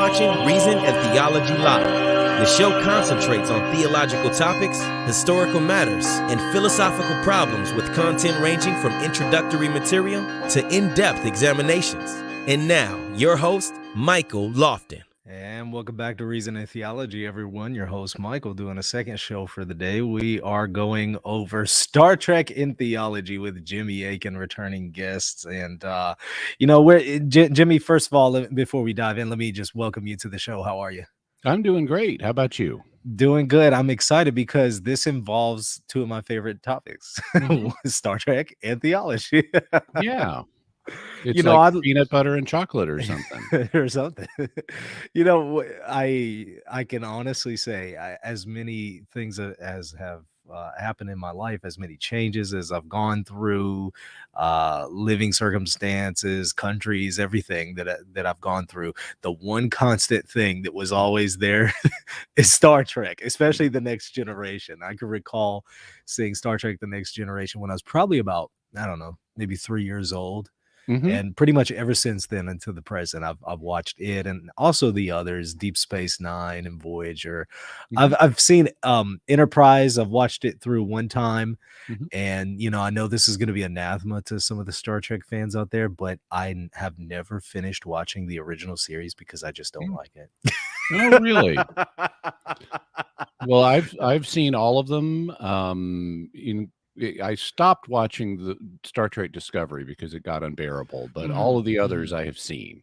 watching Reason and Theology Live. The show concentrates on theological topics, historical matters, and philosophical problems with content ranging from introductory material to in-depth examinations. And now, your host, Michael Lofton. And welcome back to Reason and Theology, everyone. Your host, Michael, doing a second show for the day. We are going over Star Trek in Theology with Jimmy Akin, returning guests. And, Jimmy, first of all, before we dive in, let me just welcome you to the show. How are you? I'm doing great. How about you? Doing good. I'm excited because this involves two of my favorite topics, Star Trek and theology. Yeah. It's like peanut butter and chocolate or something. Or something. I can honestly say as many things as have happened in my life, as many changes as I've gone through, living circumstances, countries, everything that I've gone through, the one constant thing that was always there is Star Trek, especially The Next Generation. I can recall seeing Star Trek The Next Generation when I was probably about, I don't know, maybe 3 years old. Mm-hmm. And pretty much ever since then until the present, I've watched it and also the others, Deep Space Nine and Voyager. Mm-hmm. I've seen Enterprise. I've watched it through one time, Mm-hmm. and I know this is going to be anathema to some of the Star Trek fans out there, but I have never finished watching the original series because I just don't like it. Oh, really? Well, I've seen all of them. I stopped watching the Star Trek Discovery because it got unbearable, but all of the others I have seen,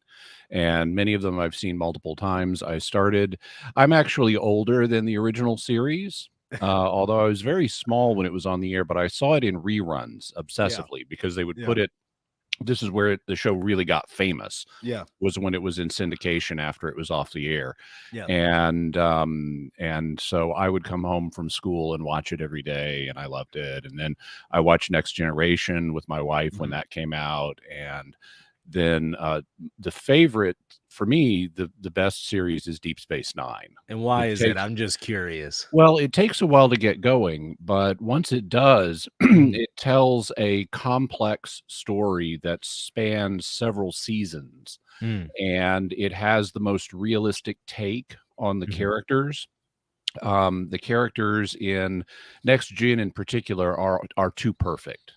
and many of them I've seen multiple times. I'm actually older than the original series, although I was very small when it was on the air, but I saw it in reruns obsessively because they would put it. This is where the show really got famous. Yeah, was when it was in syndication after it was off the air. yeah, And so I would come home from school and watch it every day, and I loved it. And then I watched Next Generation with my wife when that came out, and then the favorite for me, the best series is Deep Space Nine. And why is it? I'm just curious. Well, it takes a while to get going, but once it does, it tells a complex story that spans several seasons, and it has the most realistic take on the characters. The characters in Next Gen in particular are too perfect,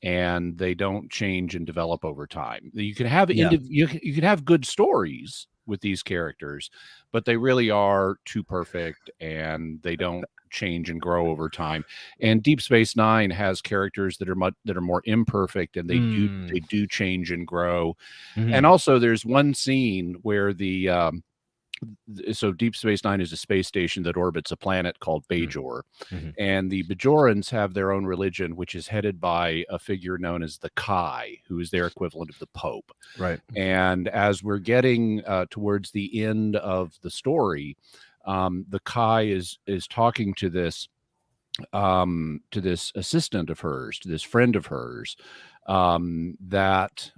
and they don't change and develop over time. You can have you can have good stories with these characters, but they really are too perfect, and they don't change and grow over time. And Deep Space Nine has characters that are more imperfect, and they do change and grow. And also, there's one scene where so Deep Space Nine is a space station that orbits a planet called Bajor, and the Bajorans have their own religion, which is headed by a figure known as the Kai, who is their equivalent of the Pope. Right. And as we're getting towards the end of the story, the Kai is talking to this assistant of hers, to this friend of hers, that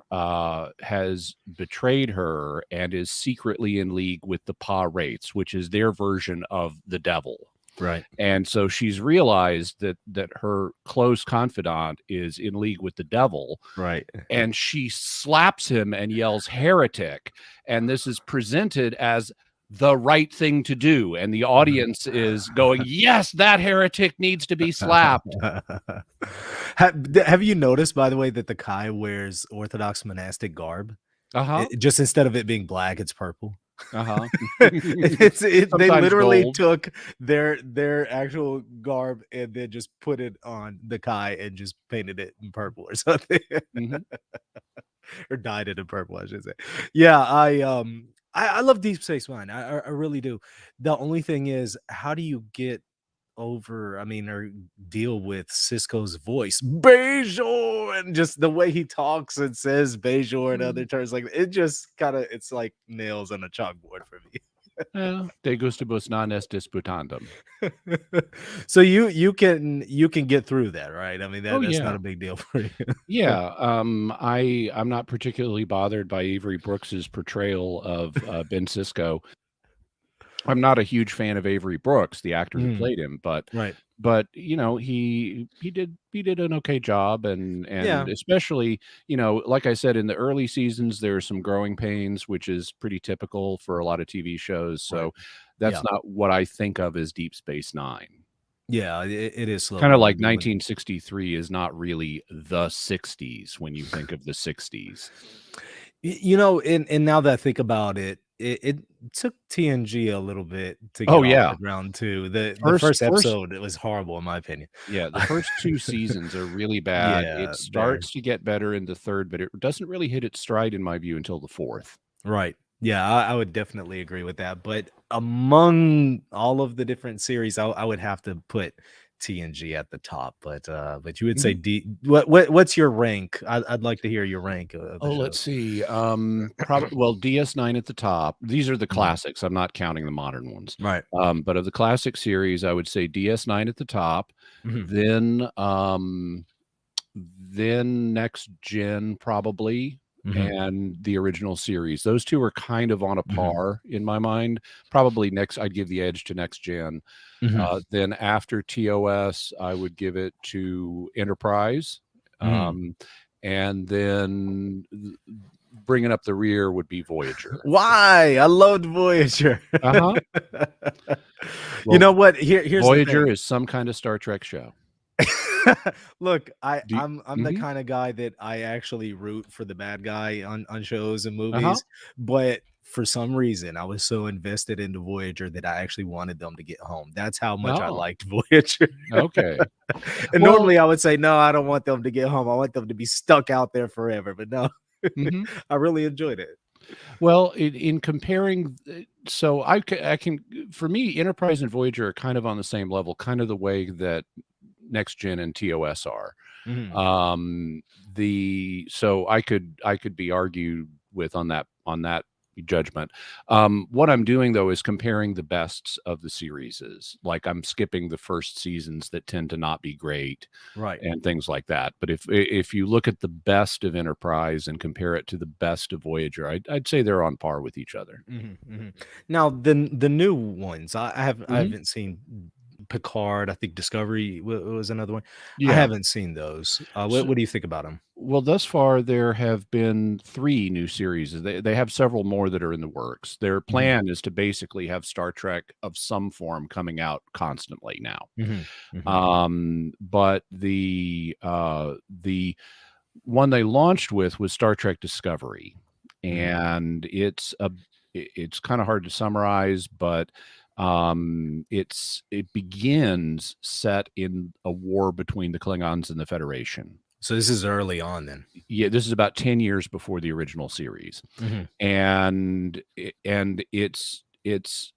has betrayed her and is secretly in league with the Pa-rates, which is their version of the devil. Right. And so she's realized that her close confidant is in league with the devil. Right. And she slaps him and yells heretic. And this is presented as the right thing to do, and the audience is going, yes, that heretic needs to be slapped. Have you noticed, by the way, that the Kai wears Orthodox monastic garb? Just instead of it being black, it's purple. They literally took their actual garb and then just put it on the Kai and just painted it in purple or something. Or dyed it in purple, I should say. Yeah, I love Deep Space Nine. I really do. The only thing is, how do you get over, or deal with Cisco's voice, Bajor, and just the way he talks and says Bajor and other terms, like it just it's like nails on a chalkboard for me. De gustibus non est disputandum. So you can get through that, right? That's not a big deal for you. Yeah. I'm not particularly bothered by Avery Brooks's portrayal of Ben Sisko. I'm not a huge fan of Avery Brooks, the actor who played him, but you know, he did an okay job, and especially, you know, like I said, in the early seasons there's some growing pains, which is pretty typical for a lot of TV shows. So that's not what I think of as Deep Space Nine. Yeah, it is slow. Kind of like 1963 is not really the 60s when you think of the 60s. You know, and now that I think about it, it took TNG a little bit to get off the ground too. The first episode, it was horrible in my opinion. Yeah, the first 2 seasons are really bad. It starts to get better in the third, but it doesn't really hit its stride in my view until the fourth. Right. Yeah, I would definitely agree with that. But among all of the different series, I would have to put TNG at the top. But you would say what's your rank? I'd like to hear your rank. Let's see. Well, DS9 at the top. These are the classics. I'm not counting the modern ones. Right. But of the classic series, I would say DS9 at the top. Then Next Gen probably. And the original series. Those two are kind of on a par in my mind. Probably I'd give the edge to Next Gen. Then after TOS, I would give it to Enterprise. And then bringing up the rear would be Voyager. Why? I loved Voyager. Well, you know what? Here's Voyager is some kind of Star Trek show. Look, I'm the kind of guy that I actually root for the bad guy on shows and movies, but for some reason I was so invested into Voyager that I actually wanted them to get home. That's how much I liked Voyager. Okay. And normally I would say, no, I don't want them to get home. I want them to be stuck out there forever. But no, I really enjoyed it. Well, in comparing, so I can, for me, Enterprise and Voyager are kind of on the same level, kind of the way that Next Gen and TOS are. So I could be argued with on that judgment. What I'm doing though is comparing the bests of the series. Like I'm skipping the first seasons that tend to not be great, right, and things like that. But if you look at the best of Enterprise and compare it to the best of Voyager, I'd say they're on par with each other. Now the new ones, I haven't seen. Picard, I think Discovery was another one. I haven't seen those. What do you think about them? Well, thus far there have been 3 new series. They have several more that are in the works. Their plan is to basically have Star Trek of some form coming out constantly now. But the one they launched with was Star Trek Discovery, and it's kind of hard to summarize, but it begins set in a war between the Klingons and the Federation. So this is early on then. Yeah, this is about 10 years before the original series. And it's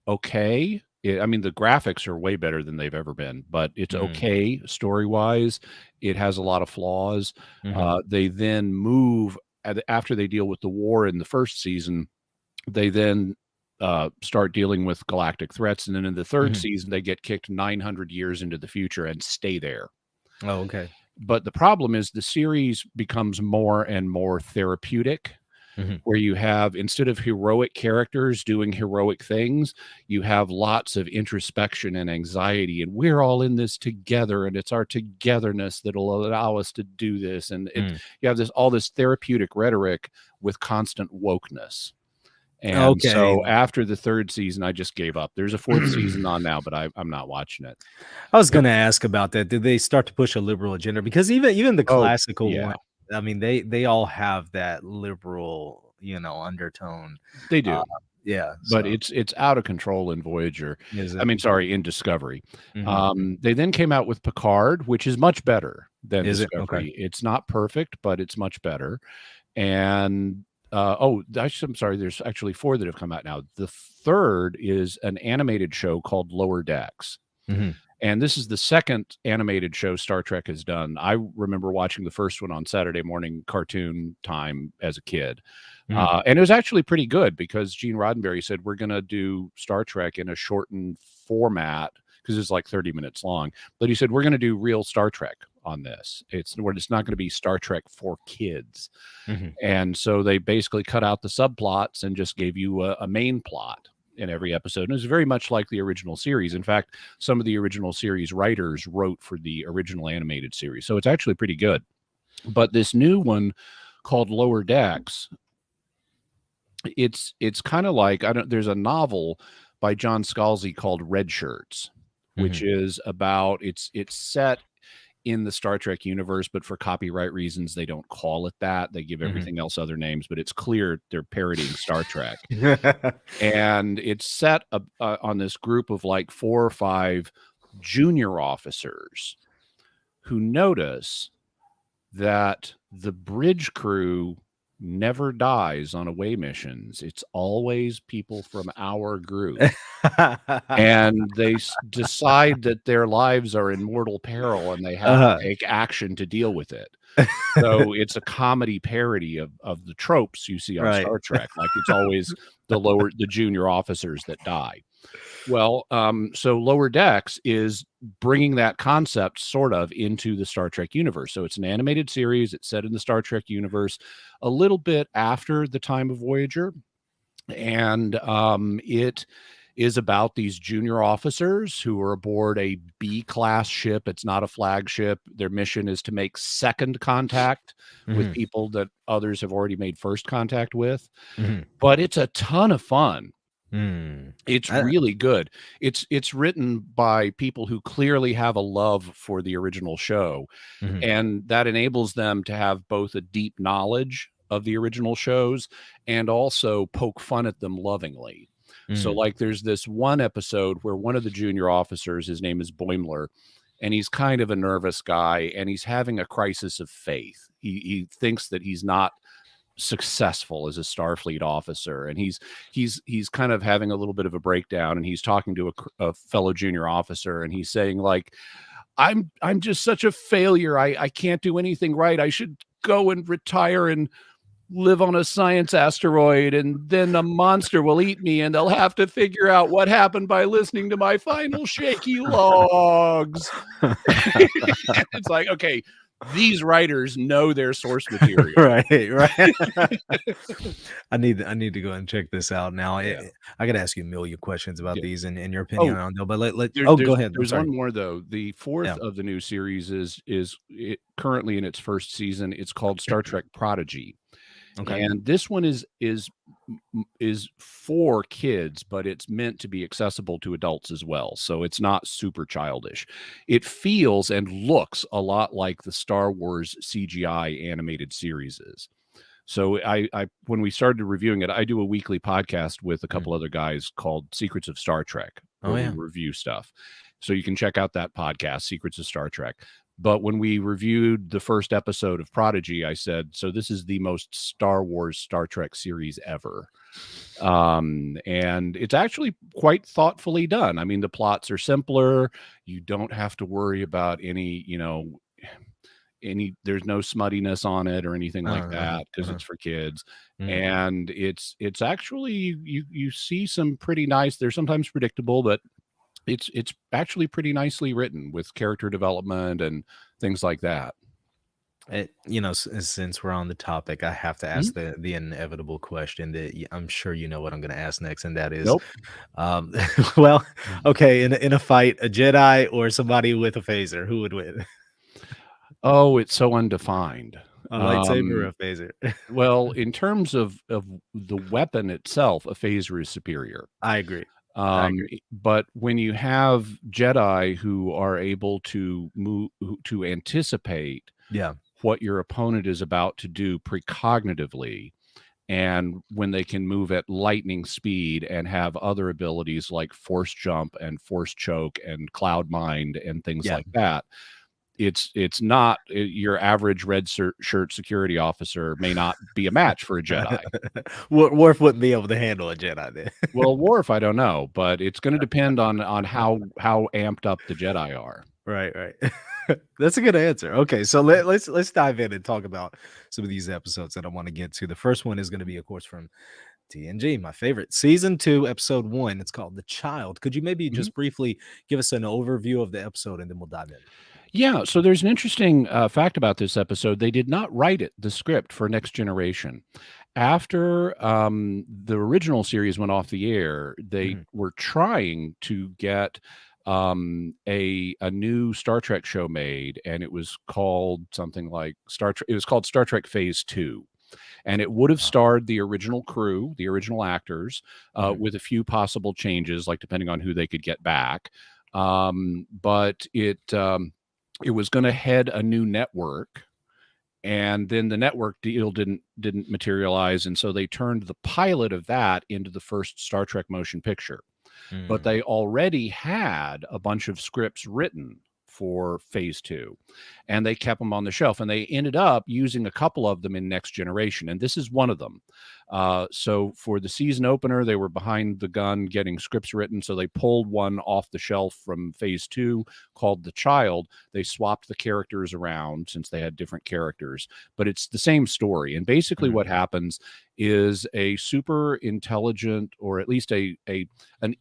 okay. I mean, the graphics are way better than they've ever been, but it's okay story-wise. It has a lot of flaws. They then move, after they deal with the war in the first season, they then start dealing with galactic threats, and then in the third season they get kicked 900 years into the future and stay there. Oh, okay. But the problem is the series becomes more and more therapeutic, where you have, instead of heroic characters doing heroic things, you have lots of introspection and anxiety, and we're all in this together, and it's our togetherness that'll allow us to do this. And you have all this therapeutic rhetoric with constant wokeness. And so after the third season, I just gave up. There's a 4th season on now, but I'm not watching it. I was going to ask about that. Did they start to push a liberal agenda? Because even the classical one, I mean, they all have that liberal, undertone. They do. But it's out of control in Voyager. In Discovery. They then came out with Picard, which is much better than Discovery. It's not perfect, but it's much better. And I'm sorry, there's actually 4 that have come out now. The 3rd is an animated show called Lower Decks. And this is the 2nd animated show Star Trek has done. I remember watching the first one on Saturday morning cartoon time as a kid. And it was actually pretty good, because Gene Roddenberry said, we're going to do Star Trek in a shortened format, because it's like 30 minutes long. But he said, we're going to do real Star Trek on this. It's not going to be Star Trek for kids. And so they basically cut out the subplots and just gave you a main plot. in every episode. And it was very much like the original series. In fact, some of the original series writers wrote for the original animated series. So it's actually pretty good. But this new one called Lower Decks, it's kind of like, there's a novel by John Scalzi called Red Shirts, which is about, it's set in the Star Trek universe, but for copyright reasons, they don't call it that. They give everything else other names, but it's clear they're parodying Star Trek. And it's set on this group of like 4 or 5 junior officers who notice that the bridge crew never dies on away missions. It's always people from our group. And they decide that their lives are in mortal peril and they have to take action to deal with it. So it's a comedy parody of the tropes you see on Star Trek. Like it's always the junior officers that die. Well, so Lower Decks is bringing that concept sort of into the Star Trek universe. So it's an animated series. It's set in the Star Trek universe a little bit after the time of Voyager. And it is about these junior officers who are aboard a B-class ship. It's not a flagship. Their mission is to make second contact with people that others have already made first contact with. But it's a ton of fun. It's really good. It's written by people who clearly have a love for the original show, and that enables them to have both a deep knowledge of the original shows and also poke fun at them lovingly. So like there's this one episode where one of the junior officers, his name is Boimler, and he's kind of a nervous guy and he's having a crisis of faith. He thinks that he's not successful as a Starfleet officer, and he's kind of having a little bit of a breakdown, and he's talking to a fellow junior officer, and he's saying like, I'm just such a failure. I can't do anything right. I should go and retire and live on a science asteroid, and then a monster will eat me, and they'll have to figure out what happened by listening to my final shaky logs. It's like, okay, these writers know their source material. Right. I need to go and check this out now. I got to ask you a million questions about these and your opinion on them. But go ahead. There's one more though. The fourth of the new series is currently in its first season. It's called Star Trek Prodigy. Okay. And this one is for kids, but it's meant to be accessible to adults as well. So it's not super childish. It feels and looks a lot like the Star Wars CGI animated series is. So I when we started reviewing it, I do a weekly podcast with a couple other guys called Secrets of Star Trek, where we review stuff. So you can check out that podcast, Secrets of Star Trek. But when we reviewed the first episode of Prodigy, I said, so this is the most Star Wars Star Trek series ever. And it's actually quite thoughtfully done. I mean, the plots are simpler. You don't have to worry about any, there's no smuttiness on it or anything like that because it's for kids. And it's actually, you see some pretty nice, they're sometimes predictable, but it's actually pretty nicely written with character development and things like that. Since we're on the topic, I have to ask the inevitable question that I'm sure you know what I'm going to ask next, and that is, well, okay, in a fight, a Jedi or somebody with a phaser, who would win? Oh, it's so undefined. A lightsaber or a phaser? Well, in terms of the weapon itself, a phaser is superior. I agree. But when you have Jedi who are able to move, to anticipate what your opponent is about to do precognitively, and when they can move at lightning speed and have other abilities like force jump and force choke and cloud mind and things like that, it's not your average red shirt security officer may not be a match for a Jedi. Worf wouldn't be able to handle a Jedi then. Well, Worf, I don't know, but it's going to depend on how amped up the Jedi are. Right. That's a good answer. Okay, so let's dive in and talk about some of these episodes that I want to get to. The first one is going to be, of course, from TNG, my favorite, season 2, episode 1. It's called The Child. Could you maybe just briefly give us an overview of the episode, and then we'll dive in? Yeah, so there's an interesting fact about this episode. They did not write the script for Next Generation. after the original series went off the air, they were trying to get a new Star Trek show made, and it was called something like Star Trek. It was called Star Trek Phase 2. And it would have starred the original crew, the original actors, with a few possible changes, like depending on who they could get back. But it was going to head a new network, and then the network deal didn't materialize, and so they turned the pilot of that into the first Star Trek motion picture. But they already had a bunch of scripts written for Phase 2, and they kept them on the shelf, and they ended up using a couple of them in Next Generation, and this is one of them. So for the season opener, they were behind the gun getting scripts written, so they pulled one off the shelf from Phase 2 called The Child. They swapped the characters around since they had different characters, but it's the same story. And basically what happens is a super intelligent, or at least an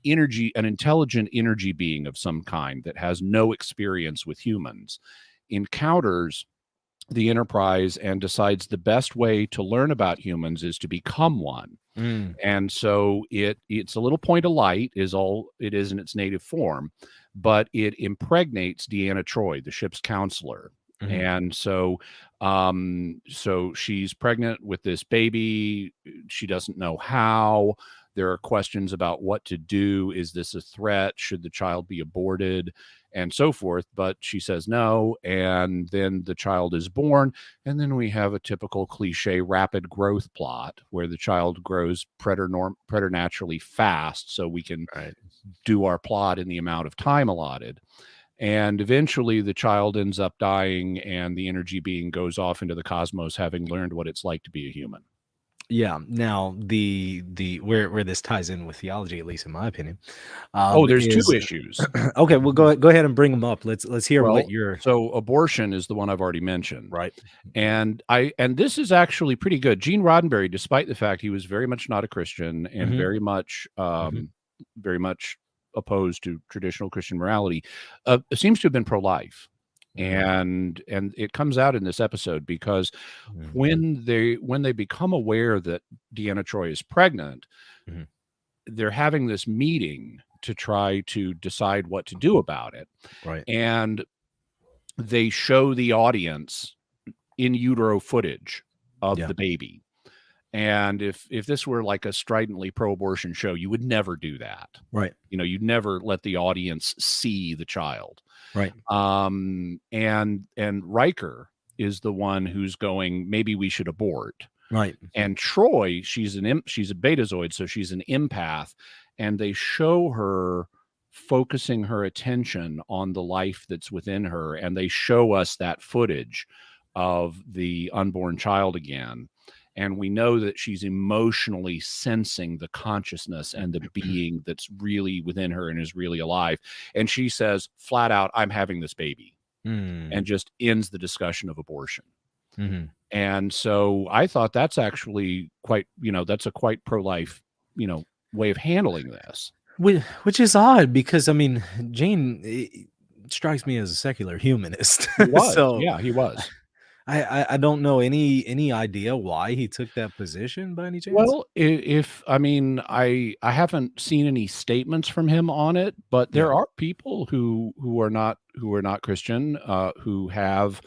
intelligent energy being of some kind that has no experience with humans encounters the Enterprise and decides the best way to learn about humans is to become one. And so it's a little point of light is all it is in its native form, but it impregnates Deanna Troi, the ship's counselor. And so she's pregnant with this baby. She doesn't know how. There are questions about what to do. Is this a threat? Should the child be aborted? And so forth. But she says no. And then the child is born. And then we have a typical cliche rapid growth plot where the child grows preternaturally fast so we can do our plot in the amount of time allotted. And eventually the child ends up dying, and the energy being goes off into the cosmos, having learned what it's like to be a human. Yeah. Now, the where this ties in with theology, at least in my opinion. There's two issues. Okay, well, go ahead and bring them up. Let's hear what you're. So abortion is the one I've already mentioned, right? And this is actually pretty good. Gene Roddenberry, despite the fact he was very much not a Christian and very much opposed to traditional Christian morality, seems to have been pro-life. And it comes out in this episode because when they become aware that Deanna Troi is pregnant, they're having this meeting to try to decide what to do about it. Right. And they show the audience in utero footage of the baby. And if this were like a stridently pro-abortion show, you would never do that. Right. You'd never let the audience see the child. Right. And Riker is the one who's going, maybe we should abort. Right. And Troi, she's a betazoid, so she's an empath, and they show her focusing her attention on the life that's within her, and they show us that footage of the unborn child again. And we know that she's emotionally sensing the consciousness and the being that's really within her and is really alive. And she says flat out, I'm having this baby, and just ends the discussion of abortion. And so I thought that's actually quite, that's a quite pro-life, way of handling this. Which is odd because, I mean, Gene strikes me as a secular humanist. He was. Yeah, he was. I don't know any idea why he took that position by any chance. Well, I haven't seen any statements from him on it, but there are people who are not Christian who have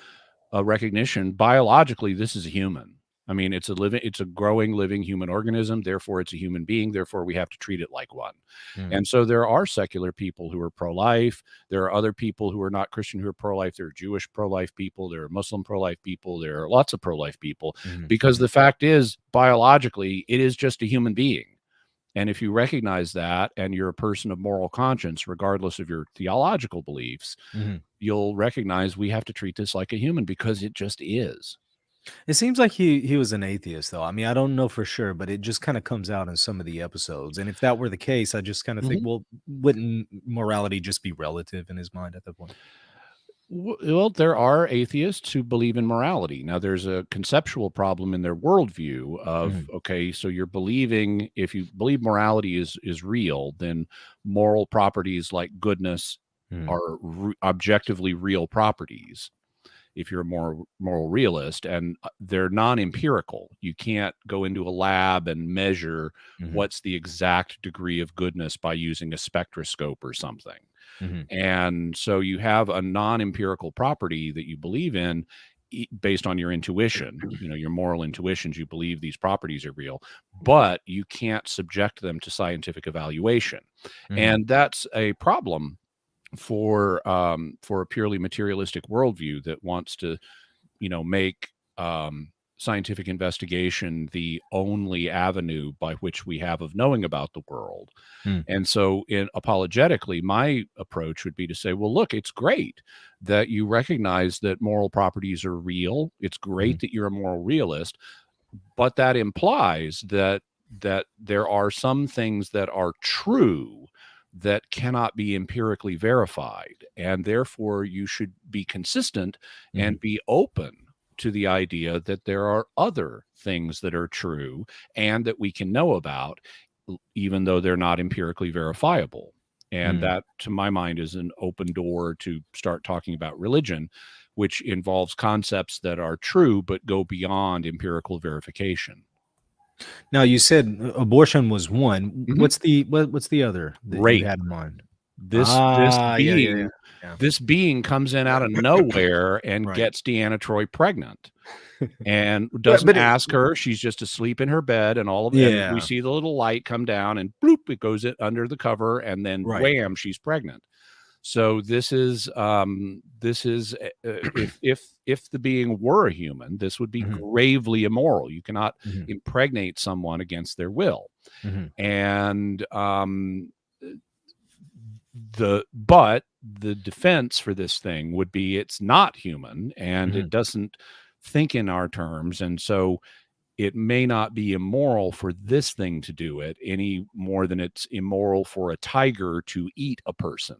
a recognition biologically this is a human. I mean, it's a growing, living human organism. Therefore, it's a human being. Therefore, we have to treat it like one. And so there are secular people who are pro-life. There are other people who are not Christian who are pro-life. There are Jewish pro-life people. There are Muslim pro-life people. There are lots of pro-life people because the fact is, biologically, it is just a human being. And if you recognize that and you're a person of moral conscience, regardless of your theological beliefs, you'll recognize we have to treat this like a human because it just is. It seems like he was an atheist, though. I mean, I don't know for sure, but it just kind of comes out in some of the episodes. And if that were the case, I just kind of think, well, wouldn't morality just be relative in his mind at that point? Well, there are atheists who believe in morality. Now, there's a conceptual problem in their worldview of, okay, so you're believing, if you believe morality is real, then moral properties like goodness are objectively real properties. if you're a moral realist, and they're non-empirical. You can't go into a lab and measure what's the exact degree of goodness by using a spectroscope or something. And so you have a non-empirical property that you believe in based on your intuition, your moral intuitions. You believe these properties are real, but you can't subject them to scientific evaluation. And that's a problem for a purely materialistic worldview that wants to, make scientific investigation the only avenue by which we have of knowing about the world. And so apologetically, my approach would be to say, well, look, it's great that you recognize that moral properties are real. It's great that you're a moral realist, but that implies that there are some things that are true that cannot be empirically verified. And therefore you should be consistent and be open to the idea that there are other things that are true and that we can know about, even though they're not empirically verifiable. And that, to my mind, is an open door to start talking about religion, which involves concepts that are true but go beyond empirical verification. Now, you said abortion was one. What's the other that you had in mind? This being comes in out of nowhere and gets Deanna Troi pregnant, and doesn't ask her. She's just asleep in her bed, and all of and we see the little light come down, and bloop, it goes under the cover, and then wham, she's pregnant. So this is if the being were a human, this would be gravely immoral. You cannot impregnate someone against their will, and but the defense for this thing would be it's not human and it doesn't think in our terms, and so it may not be immoral for this thing to do it any more than it's immoral for a tiger to eat a person.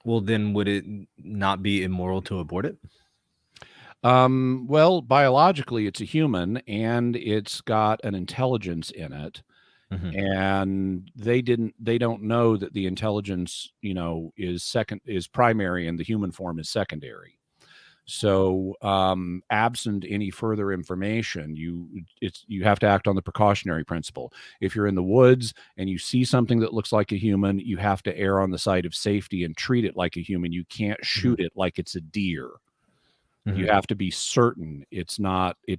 Well, then would it not be immoral to abort it? Well, biologically it's a human and it's got an intelligence in it. And they don't know that the intelligence, is primary and the human form is secondary. So, absent any further information, you have to act on the precautionary principle. If you're in the woods and you see something that looks like a human, you have to err on the side of safety and treat it like a human. You can't shoot it like it's a deer. You have to be certain it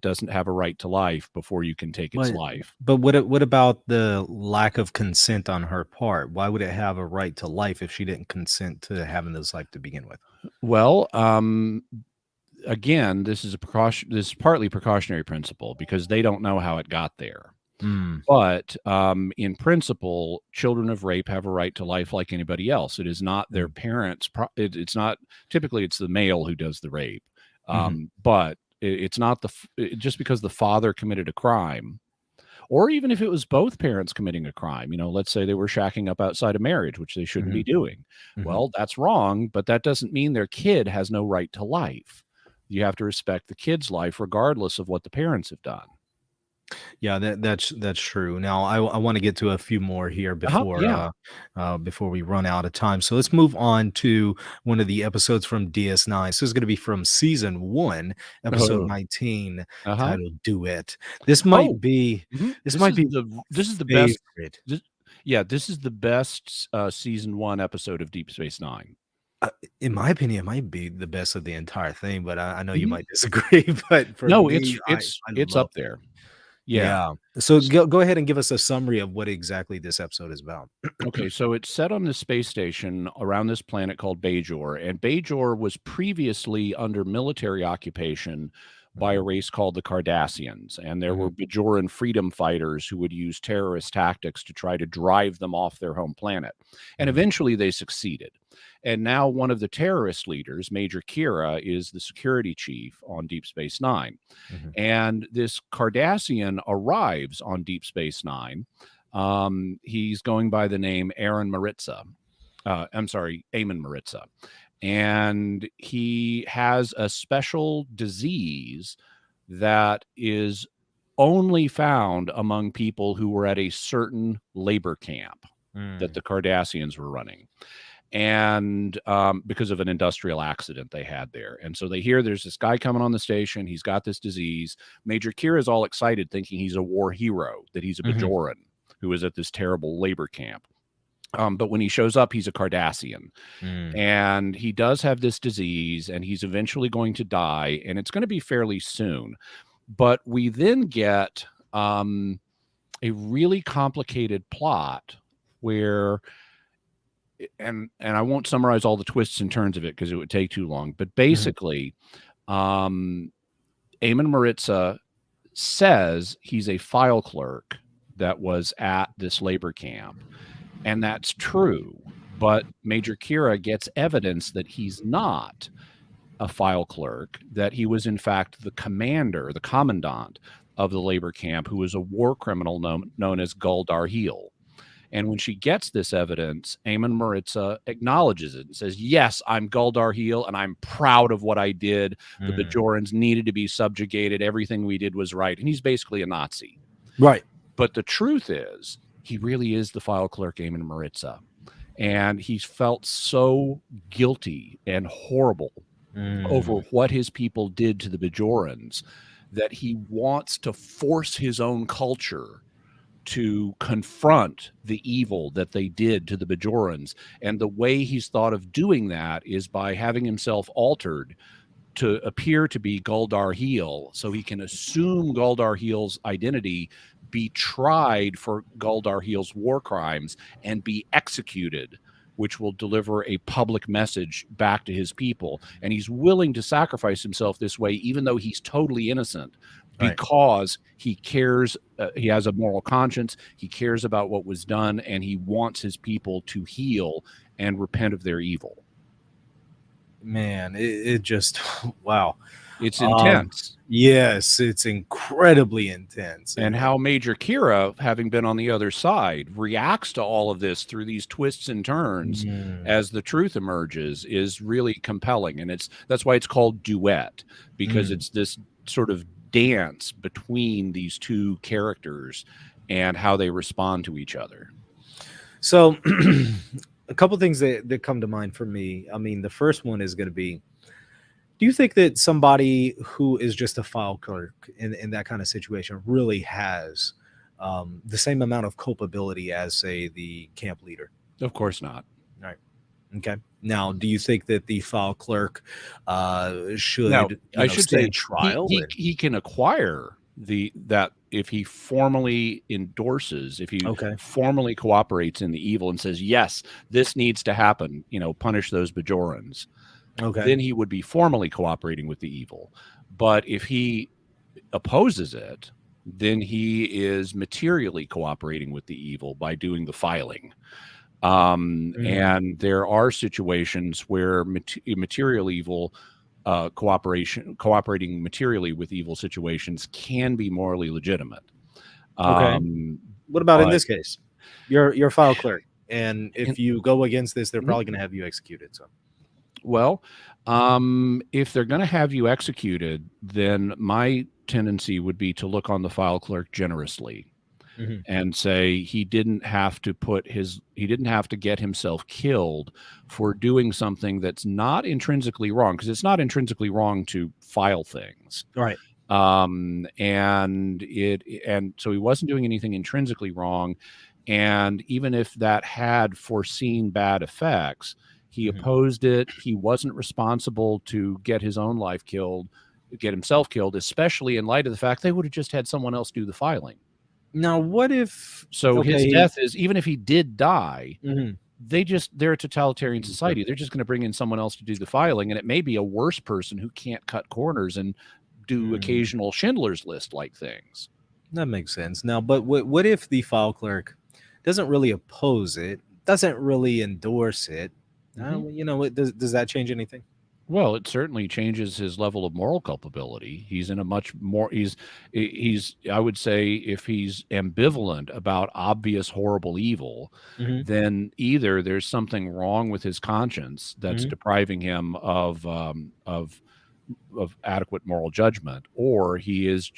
doesn't have a right to life before you can take its life. But what about the lack of consent on her part? Why would it have a right to life if she didn't consent to having this life to begin with? Well, again, this is partly precautionary principle because they don't know how it got there. But in principle, children of rape have a right to life like anybody else. It is not their parents. It's not typically it's the male who does the rape. But it's not just because the father committed a crime, or even if it was both parents committing a crime, let's say they were shacking up outside of marriage, which they shouldn't be doing. Well, that's wrong, but that doesn't mean their kid has no right to life. You have to respect the kid's life regardless of what the parents have done. Yeah, that's true. Now, I want to get to a few more here before we run out of time. So let's move on to one of the episodes from DS9. So it's going to be from season 1, episode 19, titled "Duet." This might be this is the best. This is the best season 1 episode of Deep Space Nine. In my opinion, it might be the best of the entire thing, but I know you might disagree. But for me, it's up there. Yeah. So go ahead and give us a summary of what exactly this episode is about. Okay, so it's set on this space station around this planet called Bajor, and Bajor was previously under military occupation by a race called the Cardassians, and there were Bajoran freedom fighters who would use terrorist tactics to try to drive them off their home planet, and eventually they succeeded. And now one of the terrorist leaders, Major Kira, is the security chief on Deep Space Nine. And this Cardassian arrives on Deep Space Nine. He's going by the name Amon Maritza. And he has a special disease that is only found among people who were at a certain labor camp that the Cardassians were running. and because of an industrial accident they had there. And so they hear there's this guy coming on the station. He's got this disease. Major Kira's all excited, thinking he's a war hero, that he's a Bajoran who is at this terrible labor camp. But when he shows up, he's a Cardassian. And he does have this disease, and he's eventually going to die, and it's going to be fairly soon. But we then get a really complicated plot where, and I won't summarize all the twists and turns of it because it would take too long, but basically, Eamon Maritza says he's a file clerk that was at this labor camp, and that's true. But Major Kira gets evidence that he's not a file clerk, that he was in fact the commander, the commandant of the labor camp, who was a war criminal known as Gul Darheel. And when she gets this evidence, Eamon Maritza acknowledges it and says, yes, I'm Gul Darheel, and I'm proud of what I did. The Bajorans needed to be subjugated. Everything we did was right. And he's basically a Nazi. Right. But the truth is, he really is the file clerk, Eamon Maritza. And he's felt so guilty and horrible over what his people did to the Bajorans that he wants to force his own culture to confront the evil that they did to the Bajorans. And the way he's thought of doing that is by having himself altered to appear to be Gul Darheel, so he can assume Gul Darheel's identity, be tried for Gul Darheel's war crimes, and be executed, which will deliver a public message back to his people. And he's willing to sacrifice himself this way, even though he's totally innocent, because he cares. He has a moral conscience. He cares about what was done, and he wants his people to heal and repent of their evil. Man, it just, wow. It's intense. Yes, it's incredibly intense. And how Major Kira, having been on the other side, reacts to all of this through these twists and turns as the truth emerges is really compelling. And that's why it's called Duet, because it's this sort of dance between these two characters and how they respond to each other. So a couple things that come to mind for me. I mean, the first one is going to be, do you think that somebody who is just a file clerk in that kind of situation really has the same amount of culpability as, say, the camp leader? Of course not. All right. Okay. Now, do you think that the file clerk should stand trial? He can acquire that if he formally endorses, if he formally cooperates in the evil and says, yes, this needs to happen, punish those Bajorans. Then he would be formally cooperating with the evil. But if he opposes it, then he is materially cooperating with the evil by doing the filing. And there are situations where material evil, cooperating materially with evil situations can be morally legitimate. What about in this case? You're a file clerk, and if you go against this, they're probably going to have you executed. So. Well, if they're going to have you executed, then my tendency would be to look on the file clerk generously and say he didn't have to get himself killed for doing something that's not intrinsically wrong, because it's not intrinsically wrong to file things. Right. And so he wasn't doing anything intrinsically wrong. And even if that had foreseen bad effects, he opposed it. He wasn't responsible to get his own life killed, get himself killed, especially in light of the fact they would have just had someone else do the filing. Now, what if... So his death is, even if he did die, they're a totalitarian society. They're just going to bring in someone else to do the filing, and it may be a worse person who can't cut corners and do occasional Schindler's List like things. That makes sense. Now, but what if the file clerk doesn't really oppose it, doesn't really endorse it? Does that change anything? Well, it certainly changes his level of moral culpability. He's in a much more, I would say, if he's ambivalent about obvious horrible evil, then either there's something wrong with his conscience that's depriving him of adequate moral judgment, or he's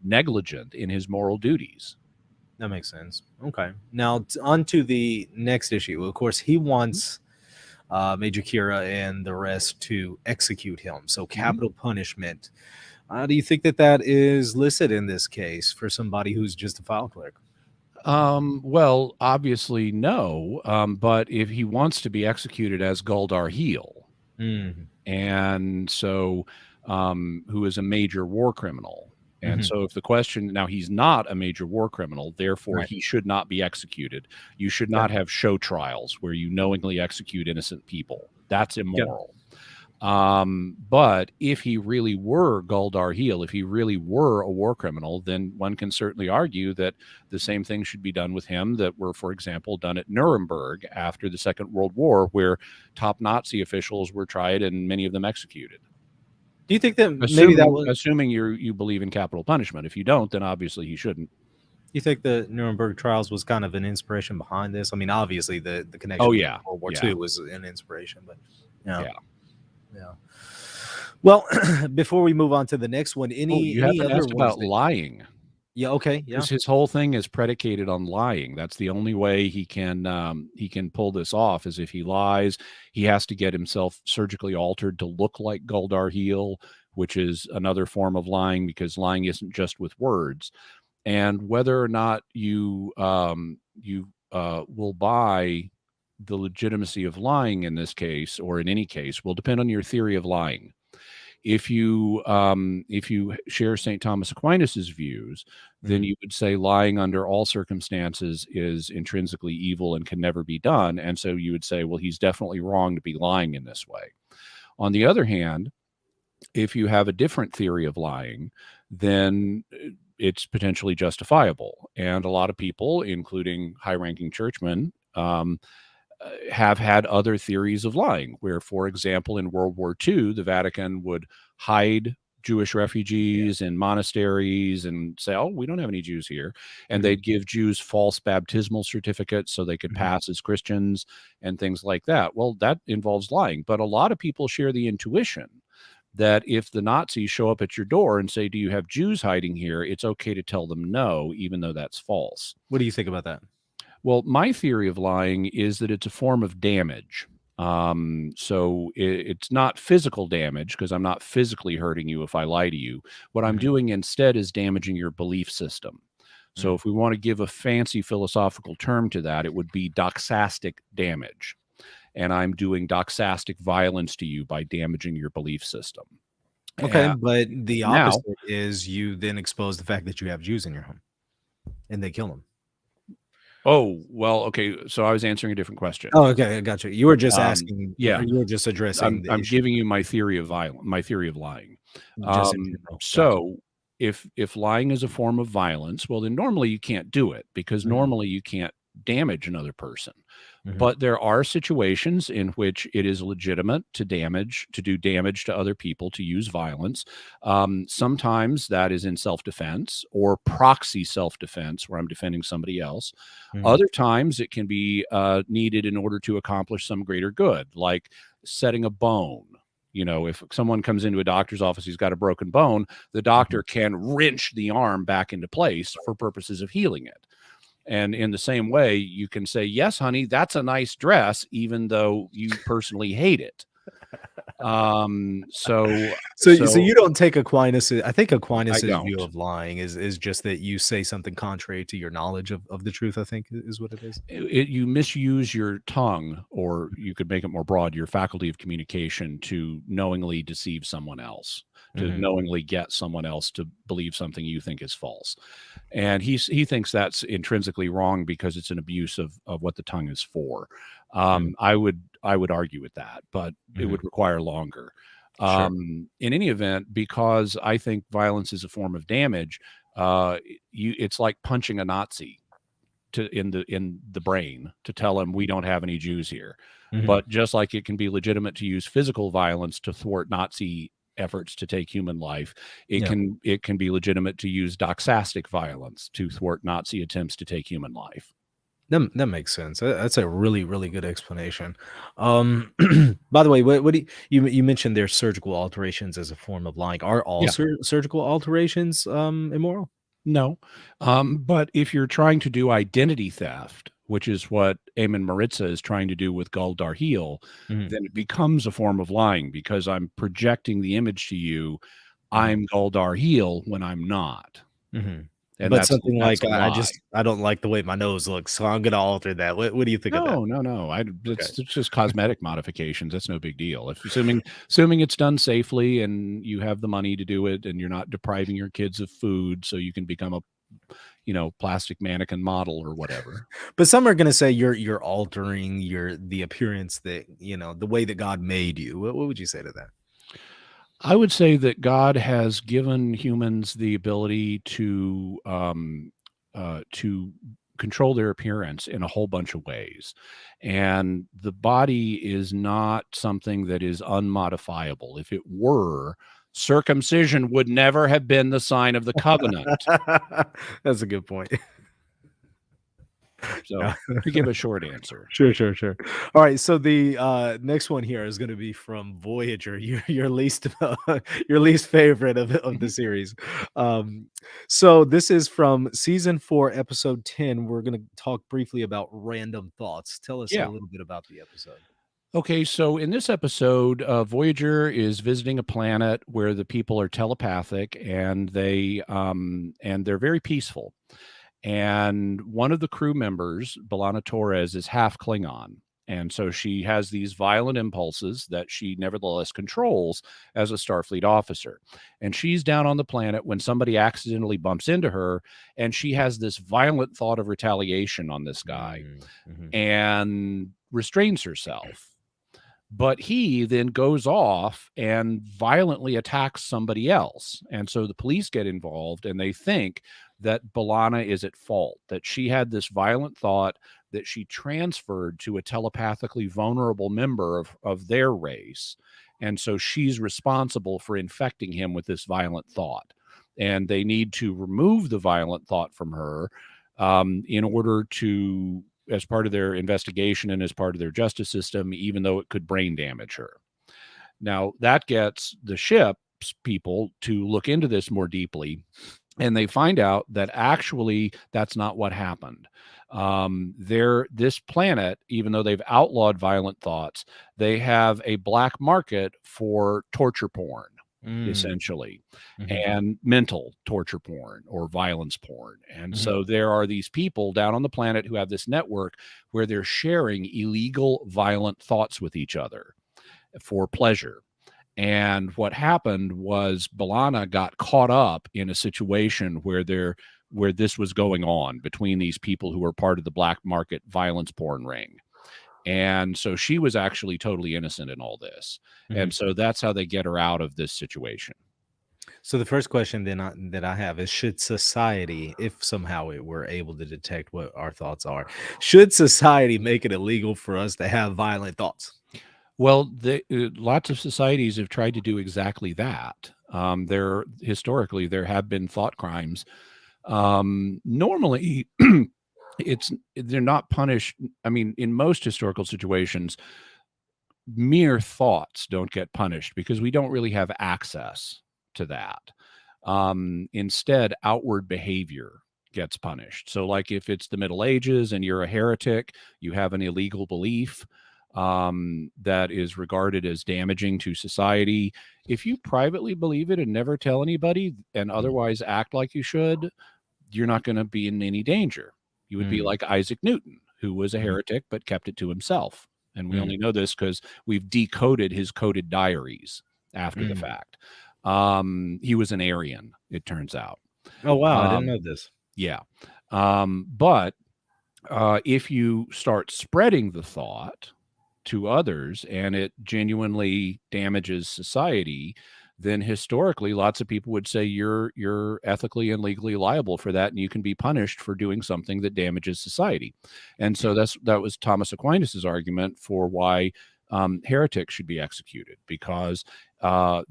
negligent in his moral duties. That makes sense. Okay. Now on to the next issue. Of course, he wants Major Kira and the rest to execute him. So capital punishment. Do you think that is listed in this case for somebody who's just a file clerk? Well, obviously no. But if he wants to be executed as Guldar Heel, and so who is a major war criminal. And so if the question, now he's not a major war criminal, therefore he should not be executed. You should not have show trials where you knowingly execute innocent people. That's immoral. But if he really were Guldar Heel, if he really were a war criminal, then one can certainly argue that the same thing should be done with him that were, for example, done at Nuremberg after the Second World War, where top Nazi officials were tried and many of them executed. Do you think that maybe that was assuming you believe in capital punishment? If you don't, then obviously he shouldn't. You think the Nuremberg trials was kind of an inspiration behind this? I mean, obviously the connection with World War II was an inspiration, but yeah. Well, before we move on to the next one, you haven't asked about lying. Yeah. Okay. Yeah. His whole thing is predicated on lying. That's the only way he can pull this off. Is if he lies. He has to get himself surgically altered to look like Guldar Heel, which is another form of lying, because lying isn't just with words. And whether or not you will buy the legitimacy of lying in this case, or in any case, will depend on your theory of lying. If you share St. Thomas Aquinas's views, then you would say lying under all circumstances is intrinsically evil and can never be done. And so you would say, well, he's definitely wrong to be lying in this way. On the other hand, if you have a different theory of lying, then it's potentially justifiable. And a lot of people, including high-ranking churchmen, have had other theories of lying, where, for example, in World War II, the Vatican would hide Jewish refugees in monasteries and say, oh, we don't have any Jews here. And they'd give Jews false baptismal certificates so they could pass as Christians and things like that. Well, that involves lying. But a lot of people share the intuition that if the Nazis show up at your door and say, do you have Jews hiding here? It's okay to tell them no, even though that's false. What do you think about that? Well, my theory of lying is that it's a form of damage. So it's not physical damage, because I'm not physically hurting you if I lie to you. What I'm doing instead is damaging your belief system. So if we want to give a fancy philosophical term to that, it would be doxastic damage. And I'm doing doxastic violence to you by damaging your belief system. Okay, but the opposite is you then expose the fact that you have Jews in your home and they kill them. Oh, well, okay. So I was answering a different question. Oh, okay. I got you. You were just asking. Yeah. You were just addressing. I'm giving you my theory of my theory of lying. So if lying is a form of violence, well, then normally you can't do it, because normally you can't damage another person. But there are situations in which it is legitimate to do damage to other people, to use violence. Sometimes that is in self-defense or proxy self-defense, where I'm defending somebody else. Other times it can be needed in order to accomplish some greater good, like setting a bone. You know, if someone comes into a doctor's office, he's got a broken bone, the doctor can wrench the arm back into place for purposes of healing it. And in the same way, you can say, yes, honey, that's a nice dress, even though you personally hate it. So you don't take Aquinas. I think Aquinas' view of lying is just that you say something contrary to your knowledge of the truth, I think is what it is. You misuse your tongue, or you could make it more broad, your faculty of communication, to knowingly deceive someone else, to knowingly get someone else to believe something you think is false. And he thinks that's intrinsically wrong because it's an abuse of what the tongue is for. I would argue with that, but it would require longer. In any event, because I think violence is a form of damage, it's like punching a Nazi in the brain to tell him we don't have any Jews here. But just like it can be legitimate to use physical violence to thwart Nazi efforts to take human life, it can be legitimate to use doxastic violence to thwart Nazi attempts to take human life. That makes sense. That's a really, really good explanation. By the way, what do you mentioned there's surgical alterations as a form of lying. Are all surgical alterations immoral? No. But if you're trying to do identity theft, which is what Eamon Maritza is trying to do with Gul Darhe'el, then it becomes a form of lying, because I'm projecting the image to you. I'm Gul Darhe'el when I'm not. And but something like I don't like the way my nose looks, so I'm going to alter that. What do you think of that? No. It's just cosmetic modifications. That's no big deal. If assuming it's done safely and you have the money to do it, and you're not depriving your kids of food so you can become a plastic mannequin model or whatever. But some are going to say you're altering the appearance that, the way that God made you. What would you say to that? I would say that God has given humans the ability to control their appearance in a whole bunch of ways. And the body is not something that is unmodifiable. If it were, circumcision would never have been the sign of the covenant. That's a good point. So to give a short answer. Sure. All right. So the next one here is going to be from Voyager, your least favorite of the series. So this is from season 4, episode 10. We're going to talk briefly about random thoughts. Tell us a little bit about the episode. Okay, so in this episode, Voyager is visiting a planet where the people are telepathic, and they're very peaceful. And one of the crew members, B'Elanna Torres, is half Klingon. And so she has these violent impulses that she nevertheless controls as a Starfleet officer. And she's down on the planet when somebody accidentally bumps into her, and she has this violent thought of retaliation on this guy and restrains herself. But he then goes off and violently attacks somebody else. And so the police get involved, and they think that B'Elanna is at fault, that she had this violent thought that she transferred to a telepathically vulnerable member of their race. And so she's responsible for infecting him with this violent thought. And they need to remove the violent thought from her in order to, as part of their investigation and as part of their justice system, even though it could brain damage her. Now, that gets the ship's people to look into this more deeply, and they find out that actually that's not what happened. This planet, even though they've outlawed violent thoughts, they have a black market for torture porn. Essentially, and mental torture porn or violence porn. And so there are these people down on the planet who have this network where they're sharing illegal violent thoughts with each other for pleasure. And what happened was B'Elanna got caught up in a situation where this was going on between these people who were part of the black market violence porn ring. And so she was actually totally innocent in all this. And so that's how they get her out of this situation. So the first question then that I have is, should society, if somehow it were able to detect what our thoughts are, should society make it illegal for us to have violent thoughts? Well, lots of societies have tried to do exactly that. Historically, there have been thought crimes. Normally, they're not punished. I mean, in most historical situations, mere thoughts don't get punished because we don't really have access to that. Instead, outward behavior gets punished. So like if it's the Middle Ages and you're a heretic, you have an illegal belief that is regarded as damaging to society. If you privately believe it and never tell anybody and otherwise act like you should, you're not going to be in any danger. You would be like Isaac Newton, who was a heretic but kept it to himself. And we only know this because we've decoded his coded diaries after the fact. He was an Aryan, it turns out. Oh, wow. I didn't know this. Yeah. But if you start spreading the thought to others and it genuinely damages society, then historically lots of people would say you're ethically and legally liable for that, and you can be punished for doing something that damages society. And so that was Thomas Aquinas's argument for why heretics should be executed, because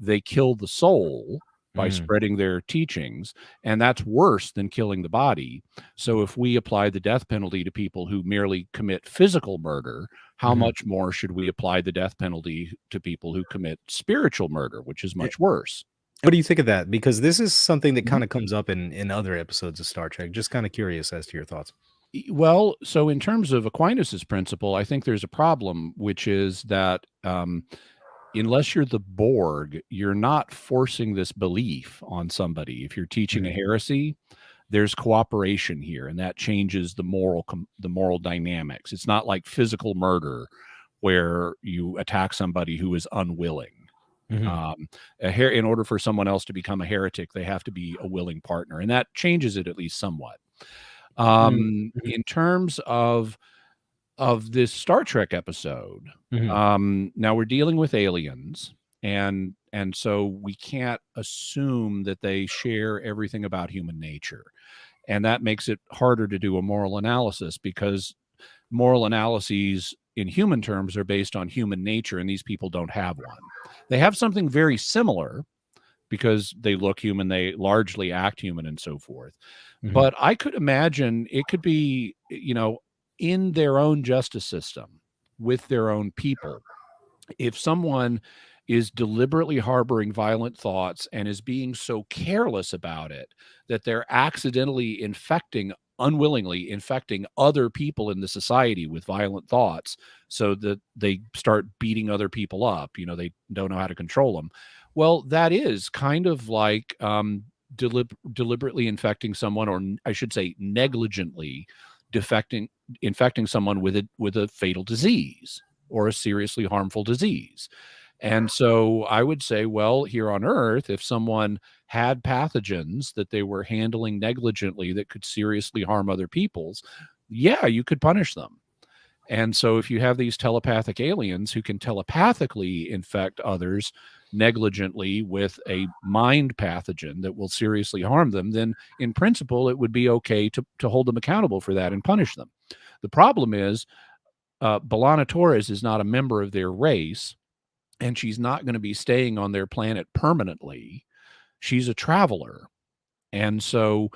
they kill the soul by spreading their teachings, and that's worse than killing the body. So if we apply the death penalty to people who merely commit physical murder, how much more should we apply the death penalty to people who commit spiritual murder, which is much worse? What do you think of that? Because this is something that kind of comes up in other episodes of Star Trek. Just kind of curious as to your thoughts. Well, so in terms of Aquinas's principle, I think there's a problem, which is that unless you're the Borg, you're not forcing this belief on somebody. If you're teaching a heresy, there's cooperation here, and that changes the moral dynamics. It's not like physical murder, where you attack somebody who is unwilling. In order for someone else to become a heretic, they have to be a willing partner, and that changes it at least somewhat. In terms of this Star Trek episode, now we're dealing with aliens, and so we can't assume that they share everything about human nature, and that makes it harder to do a moral analysis, because moral analyses in human terms are based on human nature, and these people don't have one. They have something very similar because they look human, they largely act human, and so forth. But I could imagine it could be, in their own justice system with their own people. If someone is deliberately harboring violent thoughts and is being so careless about it that they're accidentally unwillingly infecting other people in the society with violent thoughts, so that they start beating other people up, they don't know how to control them. Well, that is kind of like deliberately infecting someone, or I should say negligently infecting someone with a fatal disease or a seriously harmful disease. And so I would say, well, here on Earth, if someone had pathogens that they were handling negligently that could seriously harm other people's, yeah, you could punish them. And so if you have these telepathic aliens who can telepathically infect others negligently with a mind pathogen that will seriously harm them, then in principle, it would be okay to hold them accountable for that and punish them. The problem is B'Elanna Torres is not a member of their race, and she's not going to be staying on their planet permanently. She's a traveler. And so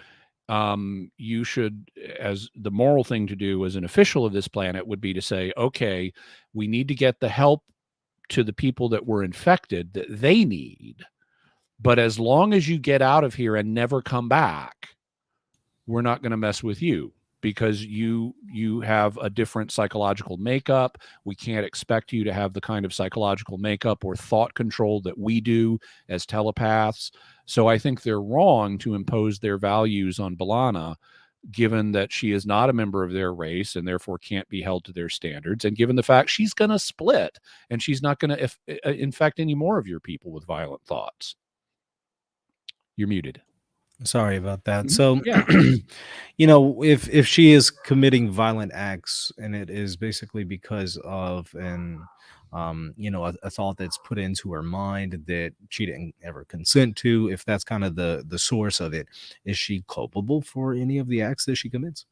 you should, as the moral thing to do as an official of this planet, would be to say, okay, we need to get the help to the people that were infected that they need. But as long as you get out of here and never come back, we're not going to mess with you, because you have a different psychological makeup. We can't expect you to have the kind of psychological makeup or thought control that we do as telepaths. So I think they're wrong to impose their values on B'Elanna, given that she is not a member of their race and therefore can't be held to their standards, and given the fact she's going to split and she's not going to infect any more of your people with violent thoughts. You're muted. Sorry about that. So, if she is committing violent acts and it is basically because of a thought that's put into her mind that she didn't ever consent to, if that's kind of the source of it, is she culpable for any of the acts that she commits?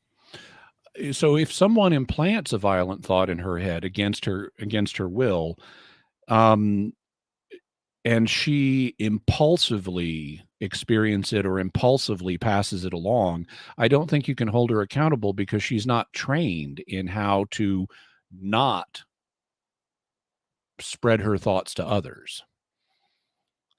So if someone implants a violent thought in her head against her will, and she impulsively experiences it or impulsively passes it along, I don't think you can hold her accountable, because she's not trained in how to not spread her thoughts to others.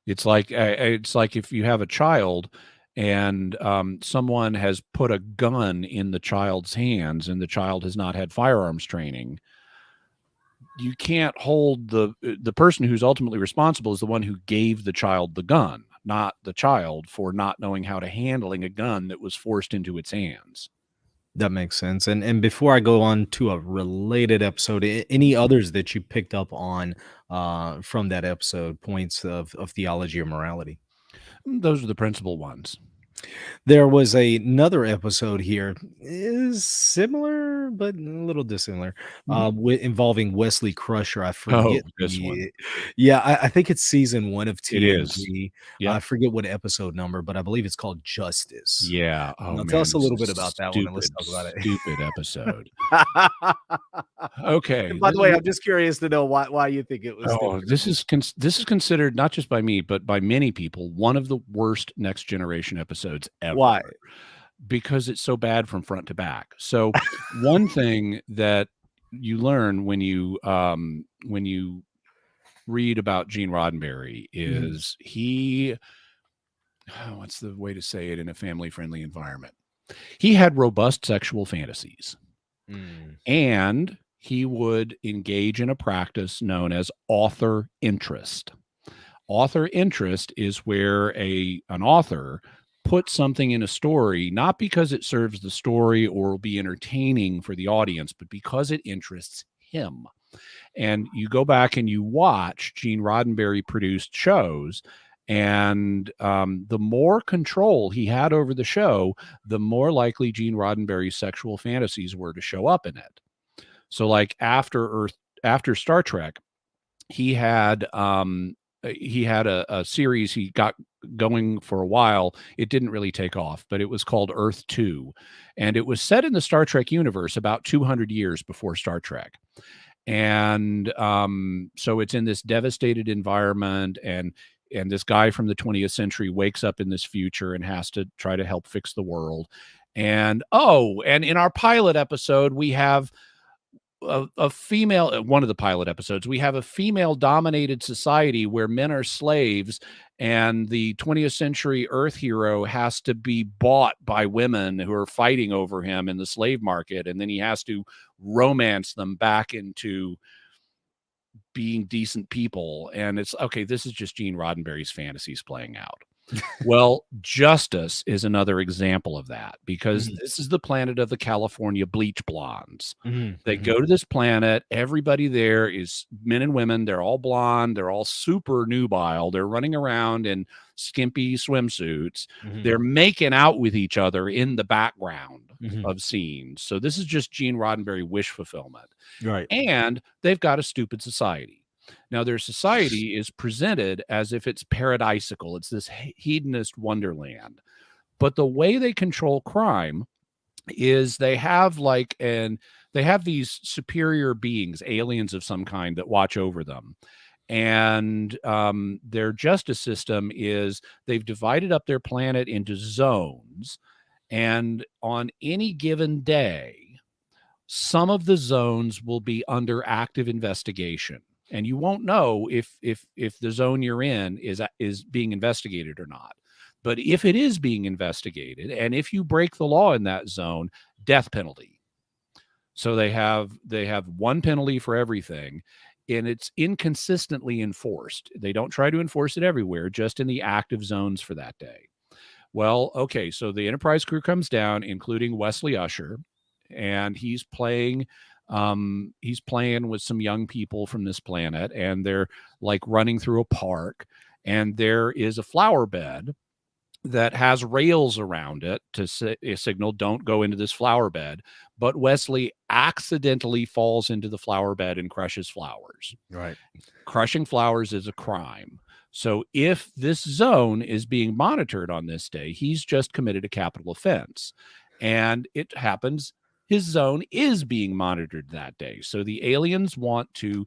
It's like if you have a child and someone has put a gun in the child's hands and the child has not had firearms training. You can't hold the person who's ultimately responsible is the one who gave the child the gun, not the child for not knowing how to handling a gun that was forced into its hands. That makes sense. And before I go on to a related episode, any others that you picked up on from that episode, points of theology or morality? Those are the principal ones. There was another episode here, is similar but a little dissimilar, involving Wesley Crusher. I forget this one. Yeah, I think it's season 1 of TNG. It is. I forget what episode number, but I believe it's called Justice. Yeah. Tell us a little bit about that one and let's talk about it. Stupid episode. Okay. And by the way, I'm just curious to know why you think it was. This is considered, not just by me, but by many people, one of the worst Next Generation episodes ever. Why? Because it's so bad from front to back. So one thing that you learn when you read about Gene Roddenberry is he, what's the way to say it in a family-friendly environment? He had robust sexual fantasies. Mm. And he would engage in a practice known as author interest. Author interest is where an author puts something in a story, not because it serves the story or will be entertaining for the audience, but because it interests him. And you go back and you watch Gene Roddenberry produced shows, and the more control he had over the show, the more likely Gene Roddenberry's sexual fantasies were to show up in it. So like after Star Trek, he had a series he got going for a while. It didn't really take off, but it was called Earth 2. And it was set in the Star Trek universe about 200 years before Star Trek. And so it's in this devastated environment, and this guy from the 20th century wakes up in this future and has to try to help fix the world. And in our pilot episode, we have a female, one of the pilot episodes, we have a female dominated society where men are slaves, and the 20th century Earth hero has to be bought by women who are fighting over him in the slave market. And then he has to romance them back into being decent people. And it's okay. This is just Gene Roddenberry's fantasies playing out. Well, Justice is another example of that, because this is the planet of the California bleach blondes. They go to this planet. Everybody there is men and women. They're all blonde. They're all super nubile. They're running around in skimpy swimsuits. They're making out with each other in the background of scenes. So this is just Gene Roddenberry wish fulfillment. Right. And they've got a stupid society. Now, their society is presented as if it's paradisical. It's this hedonist wonderland. But the way they control crime is they have these superior beings, aliens of some kind, that watch over them. And their justice system is they've divided up their planet into zones. And on any given day, some of the zones will be under active investigation. And you won't know if the zone you're in is being investigated or not. But if it is being investigated, and if you break the law in that zone, death penalty. So they have one penalty for everything, and it's inconsistently enforced. They don't try to enforce it everywhere, just in the active zones for that day. Well, okay, so the Enterprise crew comes down, including Wesley Usher, and he's playing with some young people from this planet, and they're like running through a park, and there is a flower bed that has rails around it to signal don't go into this flower bed. But Wesley accidentally falls into the flower bed and crushes flowers. Right. Crushing flowers is a crime. So if this zone is being monitored on this day, he's just committed a capital offense. And it happens his zone is being monitored that day. So the aliens want to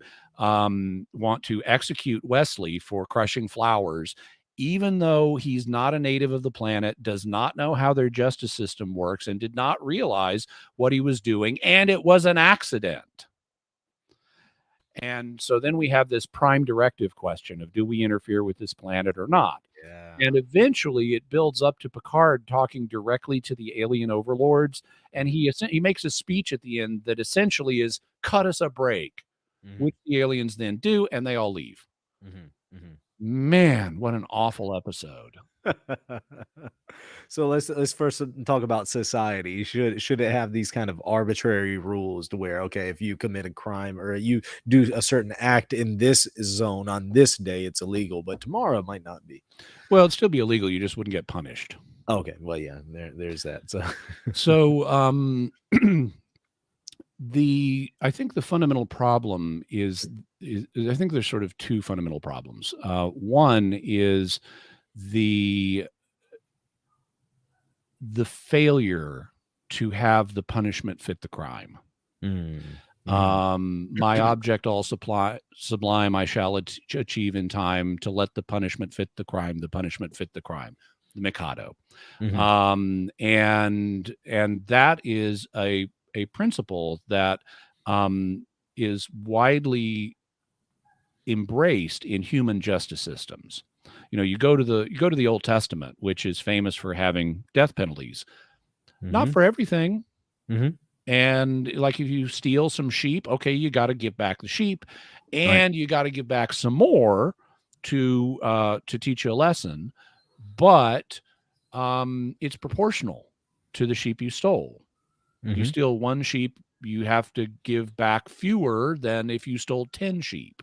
execute Wesley for crushing flowers, even though he's not a native of the planet, does not know how their justice system works, and did not realize what he was doing, and it was an accident. And so then we have this prime directive question of, do we interfere with this planet or not? Yeah. And eventually it builds up to Picard talking directly to the alien overlords. And he makes a speech at the end that essentially is, cut us a break, which the aliens then do, and they all leave. Man, what an awful episode. So let's first talk about society. Should it have these kind of arbitrary rules to where, okay, if you commit a crime or you do a certain act in this zone on this day, it's illegal, but tomorrow it might not be? Well, it'd still be illegal. You just wouldn't get punished. Okay. Well, yeah, there's that. So I think the fundamental problem is I think there's sort of two fundamental problems. One is the failure to have the punishment fit the crime. My object all sublime I shall achieve in time, to let the punishment fit the crime, the punishment fit the crime, the Mikado. And that is a principle that is widely embraced in human justice systems. You know, you go to the Old Testament, which is famous for having death penalties. Not for everything. Mm-hmm. And like if you steal some sheep, okay, you got to give back the sheep, and you got to give back some more to teach you a lesson. But it's proportional to the sheep you stole. You steal one sheep, you have to give back fewer than if you stole 10 sheep.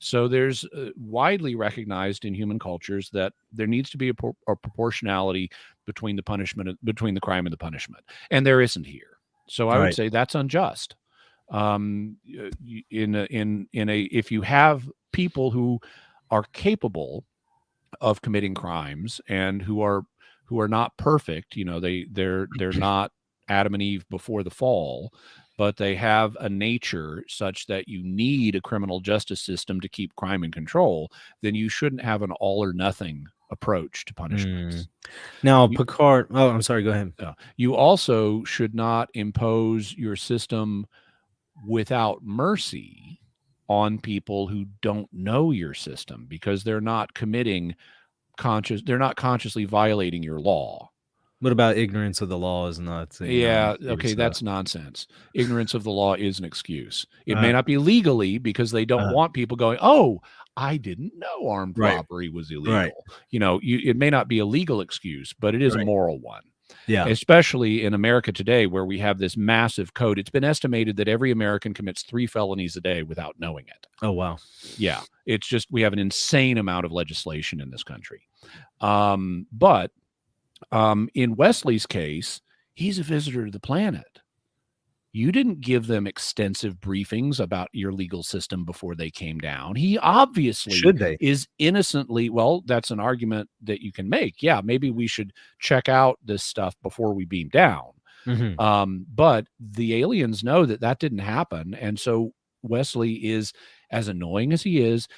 So there's widely recognized in human cultures that there needs to be a proportionality between the crime and the punishment, and there isn't here. So I would say that's unjust. If you have people who are capable of committing crimes and who are not perfect, they're not Adam and Eve before the fall, but they have a nature such that you need a criminal justice system to keep crime in control, then you shouldn't have an all or nothing approach to punishments. Now, Picard. Oh, I'm sorry. Go ahead. You also should not impose your system without mercy on people who don't know your system, because they're not consciously violating your law. What about ignorance of the law is not? Okay, that's nonsense. Ignorance of the law is an excuse. It may not be legally, because they don't want people going, oh, I didn't know armed robbery was illegal. It may not be a legal excuse, but it is a moral one. Yeah. Especially in America today, where we have this massive code. It's been estimated that every American commits 3 felonies a day without knowing it. Oh, wow. Yeah. It's just, we have an insane amount of legislation in this country. But in Wesley's case, he's a visitor to the planet. You didn't give them extensive briefings about your legal system before they came down. He obviously is innocently, well, that's an argument that you can make. Yeah, maybe we should check out this stuff before we beam down. But the aliens know that didn't happen. And so Wesley is, as annoying as he is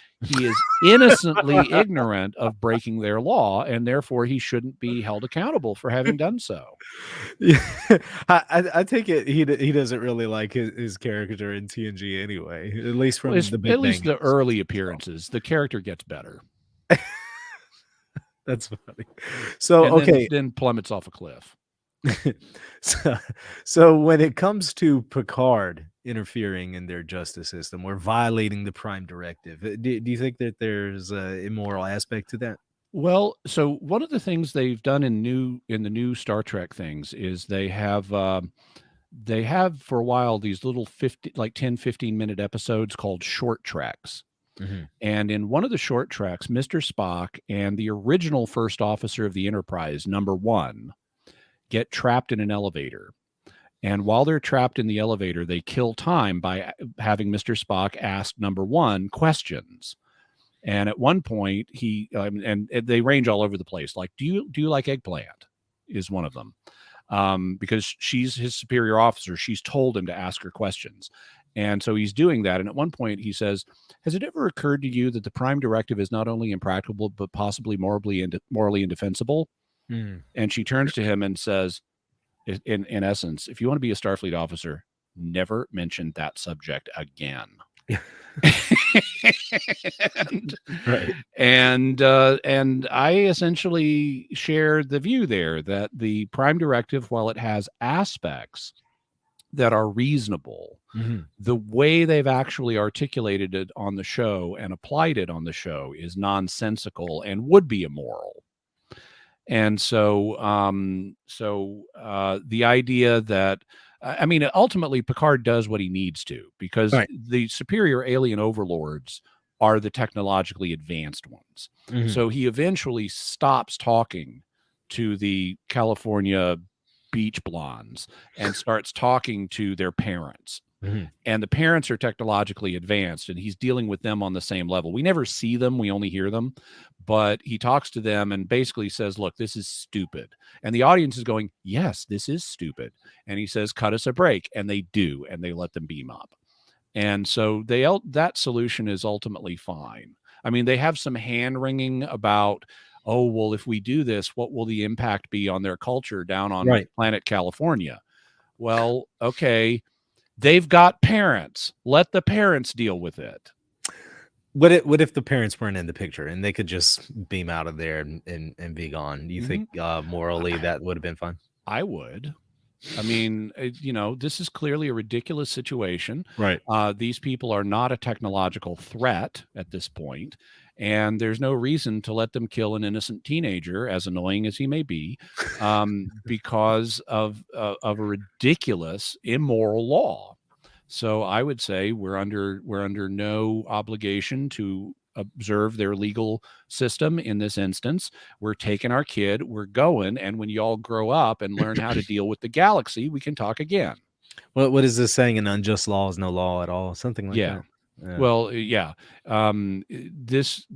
innocently ignorant of breaking their law, and therefore he shouldn't be held accountable for having done so. Yeah, I take it he doesn't really like his character in TNG anyway, at least from the early appearances. The character gets better. That's funny. So then plummets off a cliff. So when it comes to Picard interfering in their justice system or violating the Prime Directive, do you think that there's an immoral aspect to that? Well, so one of the things they've done in the new Star Trek things is they have for a while these little 10-15 minute episodes called short treks. And in one of the short treks, Mr. Spock and the original first officer of the Enterprise, number 1, get trapped in an elevator. And while they're trapped in the elevator, they kill time by having Mr. Spock ask number 1 questions. And at one point, and they range all over the place. Like, do you like eggplant? Is one of them. Because she's his superior officer. She's told him to ask her questions. And so he's doing that. And at one point he says, has it ever occurred to you that the Prime Directive is not only impracticable, but possibly morally indefensible? And she turns to him and says, in essence, if you want to be a Starfleet officer, never mention that subject again. And I essentially shared the view there that the Prime Directive, while it has aspects that are reasonable, the way they've actually articulated it on the show and applied it on the show is nonsensical and would be immoral. And so the idea that, ultimately Picard does what he needs to, because the superior alien overlords are the technologically advanced ones. So he eventually stops talking to the California beach blondes and starts talking to their parents. And the parents are technologically advanced, and he's dealing with them on the same level. We never see them, we only hear them, but he talks to them and basically says, look, this is stupid. And the audience is going, yes, this is stupid. And he says, cut us a break. And they do, and they let them beam up. And so that solution is ultimately fine. I mean, they have some hand-wringing about, oh, well, if we do this, what will the impact be on their culture down on planet California? Well, okay, they've got parents. Let the parents deal with it. What if the parents weren't in the picture and they could just beam out of there and be gone? Do you think morally that would have been fine? I would. I mean, this is clearly a ridiculous situation. Right. These people are not a technological threat at this point, and there's no reason to let them kill an innocent teenager, as annoying as he may be, because of a ridiculous, immoral law. So I would say we're under no obligation to observe their legal system in this instance. We're taking our kid, we're going, and when y'all grow up and learn how to deal with the galaxy, we can talk again. What is this saying? An unjust law is no law at all, something like that. Yeah. Well, yeah. This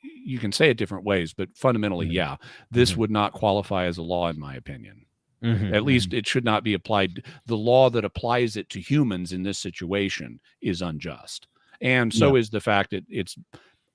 you can say it different ways, but fundamentally, yeah, this would not qualify as a law in my opinion. At least it should not be applied. The law that applies it to humans in this situation is unjust. And so is the fact that it's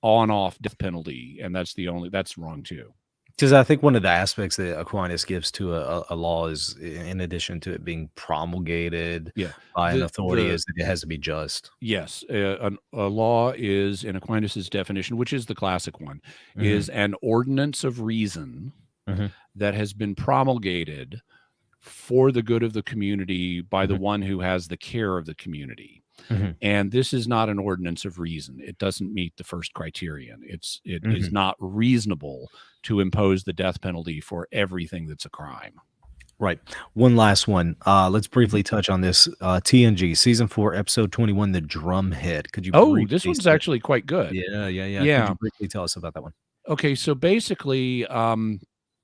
on-off death penalty, and that's wrong too. Because I think one of the aspects that Aquinas gives to a law is, in addition to it being promulgated by an authority, is that it has to be just. Yes, a law is, in Aquinas' definition, which is the classic one, is an ordinance of reason that has been promulgated for the good of the community by the one who has the care of the community. And this is not an ordinance of reason. It doesn't meet the first criterion. It is not reasonable to impose the death penalty for everything that's a crime. Right. One last one. Let's briefly touch on this. TNG season 4, episode 21, the Drumhead. Could you? This one's actually quite good. Yeah. Could you briefly tell us about that one? Okay, so basically,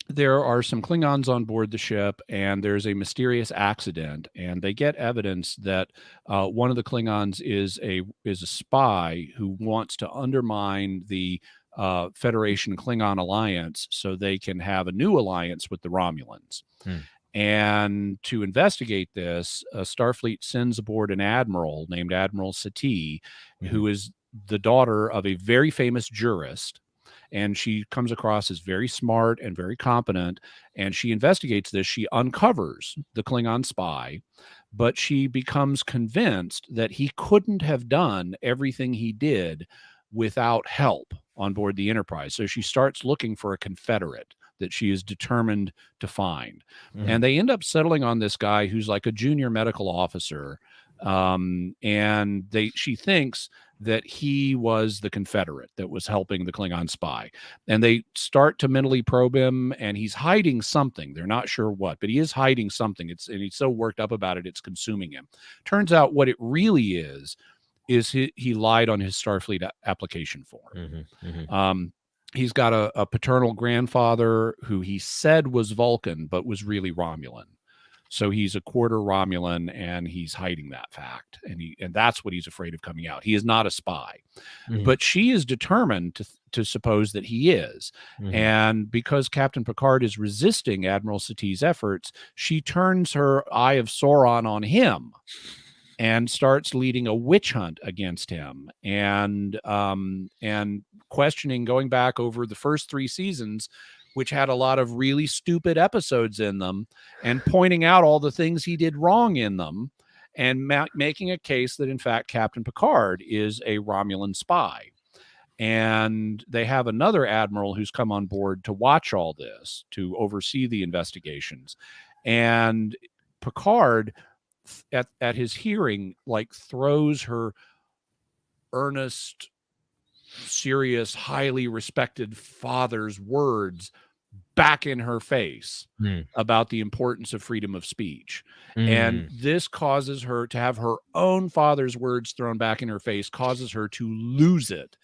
there are some Klingons on board the ship, and there's a mysterious accident, and they get evidence that one of the Klingons is a spy who wants to undermine the Federation Klingon alliance so they can have a new alliance with the Romulans. And to investigate this, Starfleet sends aboard an admiral named Admiral Sati, who is the daughter of a very famous jurist. And she comes across as very smart and very competent, and she investigates this. She uncovers the Klingon spy, but she becomes convinced that he couldn't have done everything he did without help on board the Enterprise. So she starts looking for a Confederate that she is determined to find. And they end up settling on this guy who's like a junior medical officer. And she thinks that he was the Confederate that was helping the Klingon spy. And they start to mentally probe him, and he's hiding something. They're not sure what, but he is hiding something. And he's so worked up about it, it's consuming him. Turns out what it really is he lied on his Starfleet application form. He's got a paternal grandfather who he said was Vulcan, but was really Romulan. So he's a quarter Romulan, and he's hiding that fact. And that's what he's afraid of coming out. He is not a spy. But she is determined to suppose that he is. And because Captain Picard is resisting Admiral Sati's efforts, she turns her Eye of Sauron on him and starts leading a witch hunt against him, and questioning, going back over the first 3 seasons, which had a lot of really stupid episodes in them, and pointing out all the things he did wrong in them, and making a case that, in fact, Captain Picard is a Romulan spy. And they have another admiral who's come on board to watch all this, to oversee the investigations. And Picard, at his hearing, throws her earnest, serious, highly respected father's words back in her face about the importance of freedom of speech. And this causes her to have her own father's words thrown back in her face, causes her to lose it.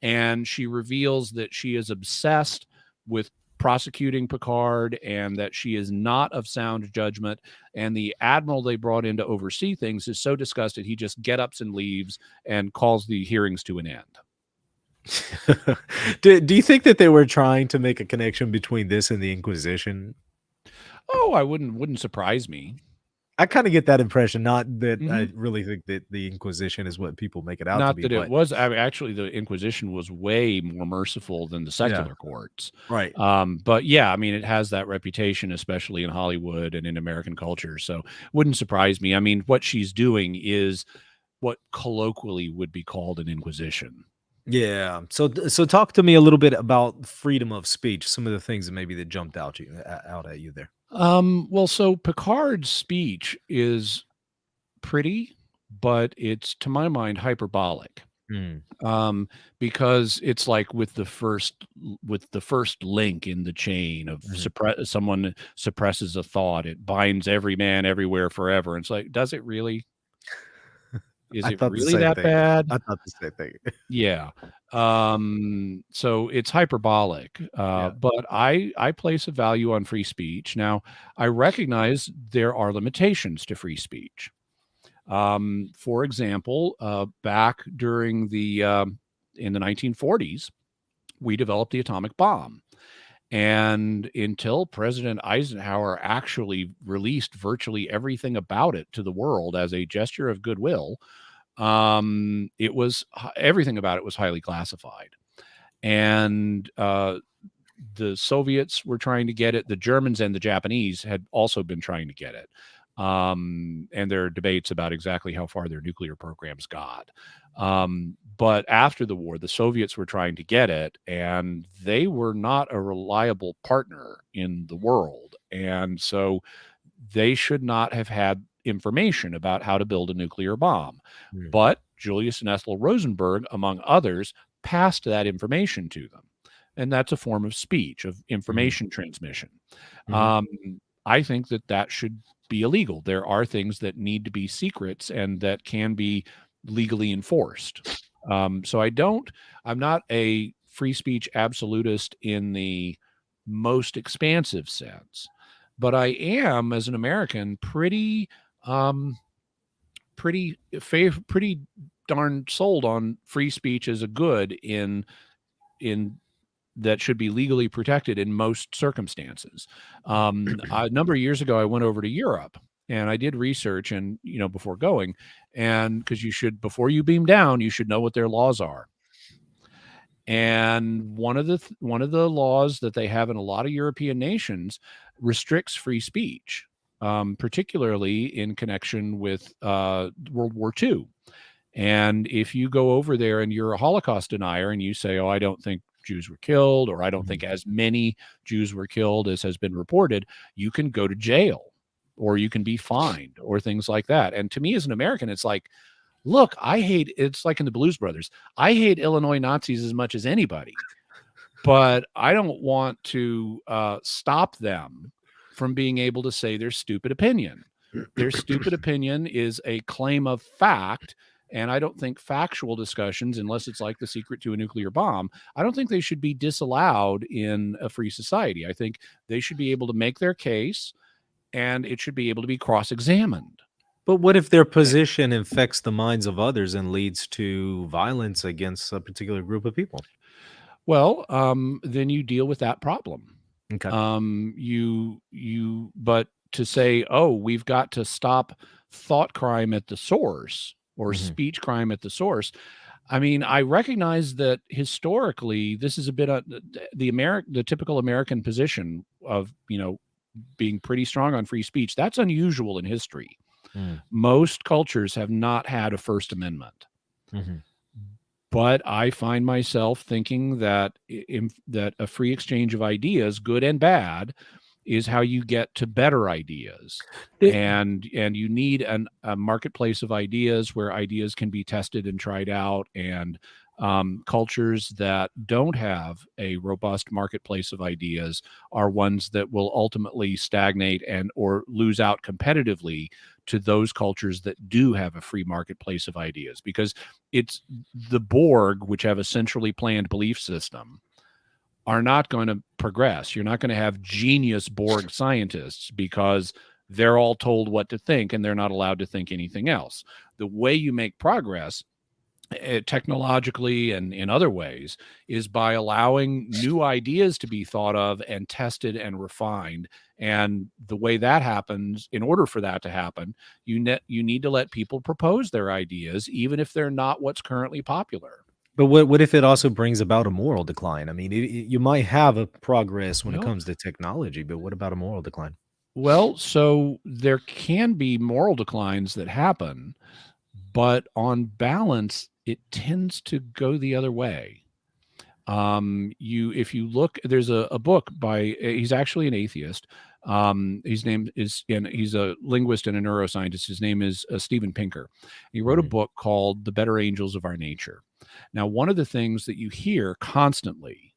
And she reveals that she is obsessed with prosecuting Picard, and that she is not of sound judgment. And the admiral they brought in to oversee things is so disgusted, he just gets up and leaves and calls the hearings to an end. Do you think that they were trying to make a connection between this and the Inquisition? Oh, I wouldn't surprise me. I kind of get that impression. Not that I really think that the Inquisition is what people make it out to be. Not that it was. I mean, actually, the Inquisition was way more merciful than the secular courts. Right. But yeah, I mean, it has that reputation, especially in Hollywood and in American culture. So wouldn't surprise me. I mean, what she's doing is what colloquially would be called an Inquisition. Yeah. So talk to me a little bit about freedom of speech. Some of the things that maybe that jumped out at you there. Well, so Picard's speech is pretty, but it's, to my mind, hyperbolic. Because it's like with the first link in the chain of someone suppresses a thought, it binds every man everywhere forever. And it's like, does it really? Is it really that bad? I thought the same thing. Yeah. So it's hyperbolic. But I place a value on free speech. Now, I recognize there are limitations to free speech. For example, back during in the 1940s, we developed the atomic bomb. And until President Eisenhower actually released virtually everything about it to the world as a gesture of goodwill, it was everything about it was highly classified. And the Soviets were trying to get it. The Germans and the Japanese had also been trying to get it. And there are debates about exactly how far their nuclear programs got. But after the war, the Soviets were trying to get it, and they were not a reliable partner in the world. And so they should not have had information about how to build a nuclear bomb. But Julius and Ethel Rosenberg, among others, passed that information to them. And that's a form of speech, of information transmission. I think that should be illegal. There are things that need to be secrets and that can be legally enforced. So I'm not a free speech absolutist in the most expansive sense, but I am, as an American, pretty darn sold on free speech as a good in that should be legally protected in most circumstances. A number of years ago, I went over to Europe and I did research, and before going, and because before you beam down, you should know what their laws are. And one of the laws that they have in a lot of European nations restricts free speech, particularly in connection with World War II. And if you go over there and you're a Holocaust denier and you say, "Oh, I don't think Jews were killed," or "I don't think as many Jews were killed as has been reported," you can go to jail, or you can be fined, or things like that. And to me, as an American, it's like, look, it's like in the Blues Brothers. I hate Illinois Nazis as much as anybody, but I don't want to stop them from being able to say their stupid opinion. Their stupid opinion is a claim of fact. And I don't think factual discussions, unless it's like the secret to a nuclear bomb, I don't think they should be disallowed in a free society. I think they should be able to make their case, and it should be able to be cross-examined. But what if their position infects the minds of others and leads to violence against a particular group of people? Well, then you deal with that problem. Okay. But to say, "Oh, we've got to stop thought crime at the source," or speech crime at the source. I mean, I recognize that historically, this is a bit of the typical American position of, being pretty strong on free speech. That's unusual in history. Most cultures have not had a First Amendment. But I find myself thinking that that a free exchange of ideas, good and bad, is how you get to better ideas. And you need a marketplace of ideas where ideas can be tested and tried out. And cultures that don't have a robust marketplace of ideas are ones that will ultimately stagnate or lose out competitively to those cultures that do have a free marketplace of ideas. Because it's the Borg, which have a centrally planned belief system, are not going to progress. You're not going to have genius Borg scientists because they're all told what to think and they're not allowed to think anything else. The way you make progress, technologically and in other ways, is by allowing new ideas to be thought of and tested and refined. And the way that happens, in order for that to happen, you need to let people propose their ideas, even if they're not what's currently popular. But what if it also brings about a moral decline? I mean, you might have a progress when it comes to technology, but what about a moral decline? Well, so there can be moral declines that happen, But on balance, it tends to go the other way. If you look, there's a book by, he's actually an atheist. His name is, and he's a linguist and a neuroscientist. His name is Steven Pinker. He wrote a book called The Better Angels of Our Nature. Now, one of the things that you hear constantly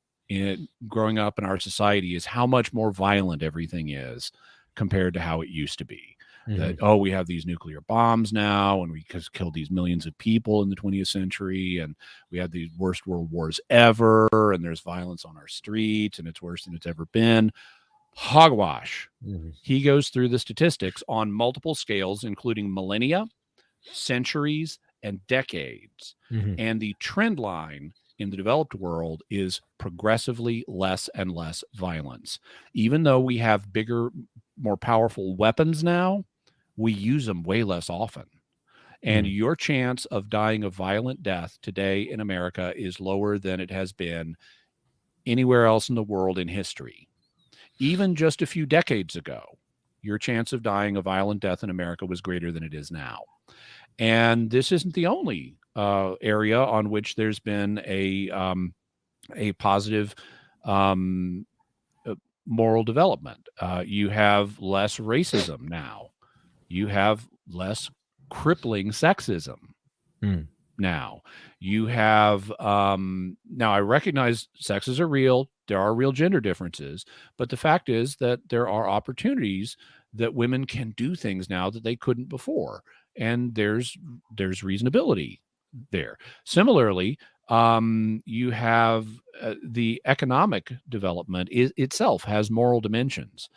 growing up in our society is how much more violent everything is compared to how it used to be. That, oh, we have these nuclear bombs now, and we killed these millions of people in the 20th century, and we had the worst world wars ever, and there's violence on our streets, and it's worse than it's ever been. Hogwash. He goes through the statistics on multiple scales, including millennia, centuries, and decades. And the trend line in the developed world is progressively less and less violence. Even though we have bigger, more powerful weapons now, we use them way less often. And your chance of dying a violent death today in America is lower than it has been anywhere else in the world in history. Even just a few decades ago, your chance of dying a violent death in America was greater than it is now. And this isn't the only area on which there's been a positive moral development. You have less racism now. You have less crippling sexism now. You have now, I recognize sexes are real. There are real gender differences, but the fact is that there are opportunities that women can do things now that they couldn't before, and there's reasonability there. Similarly, you have the economic development itself has moral dimensions.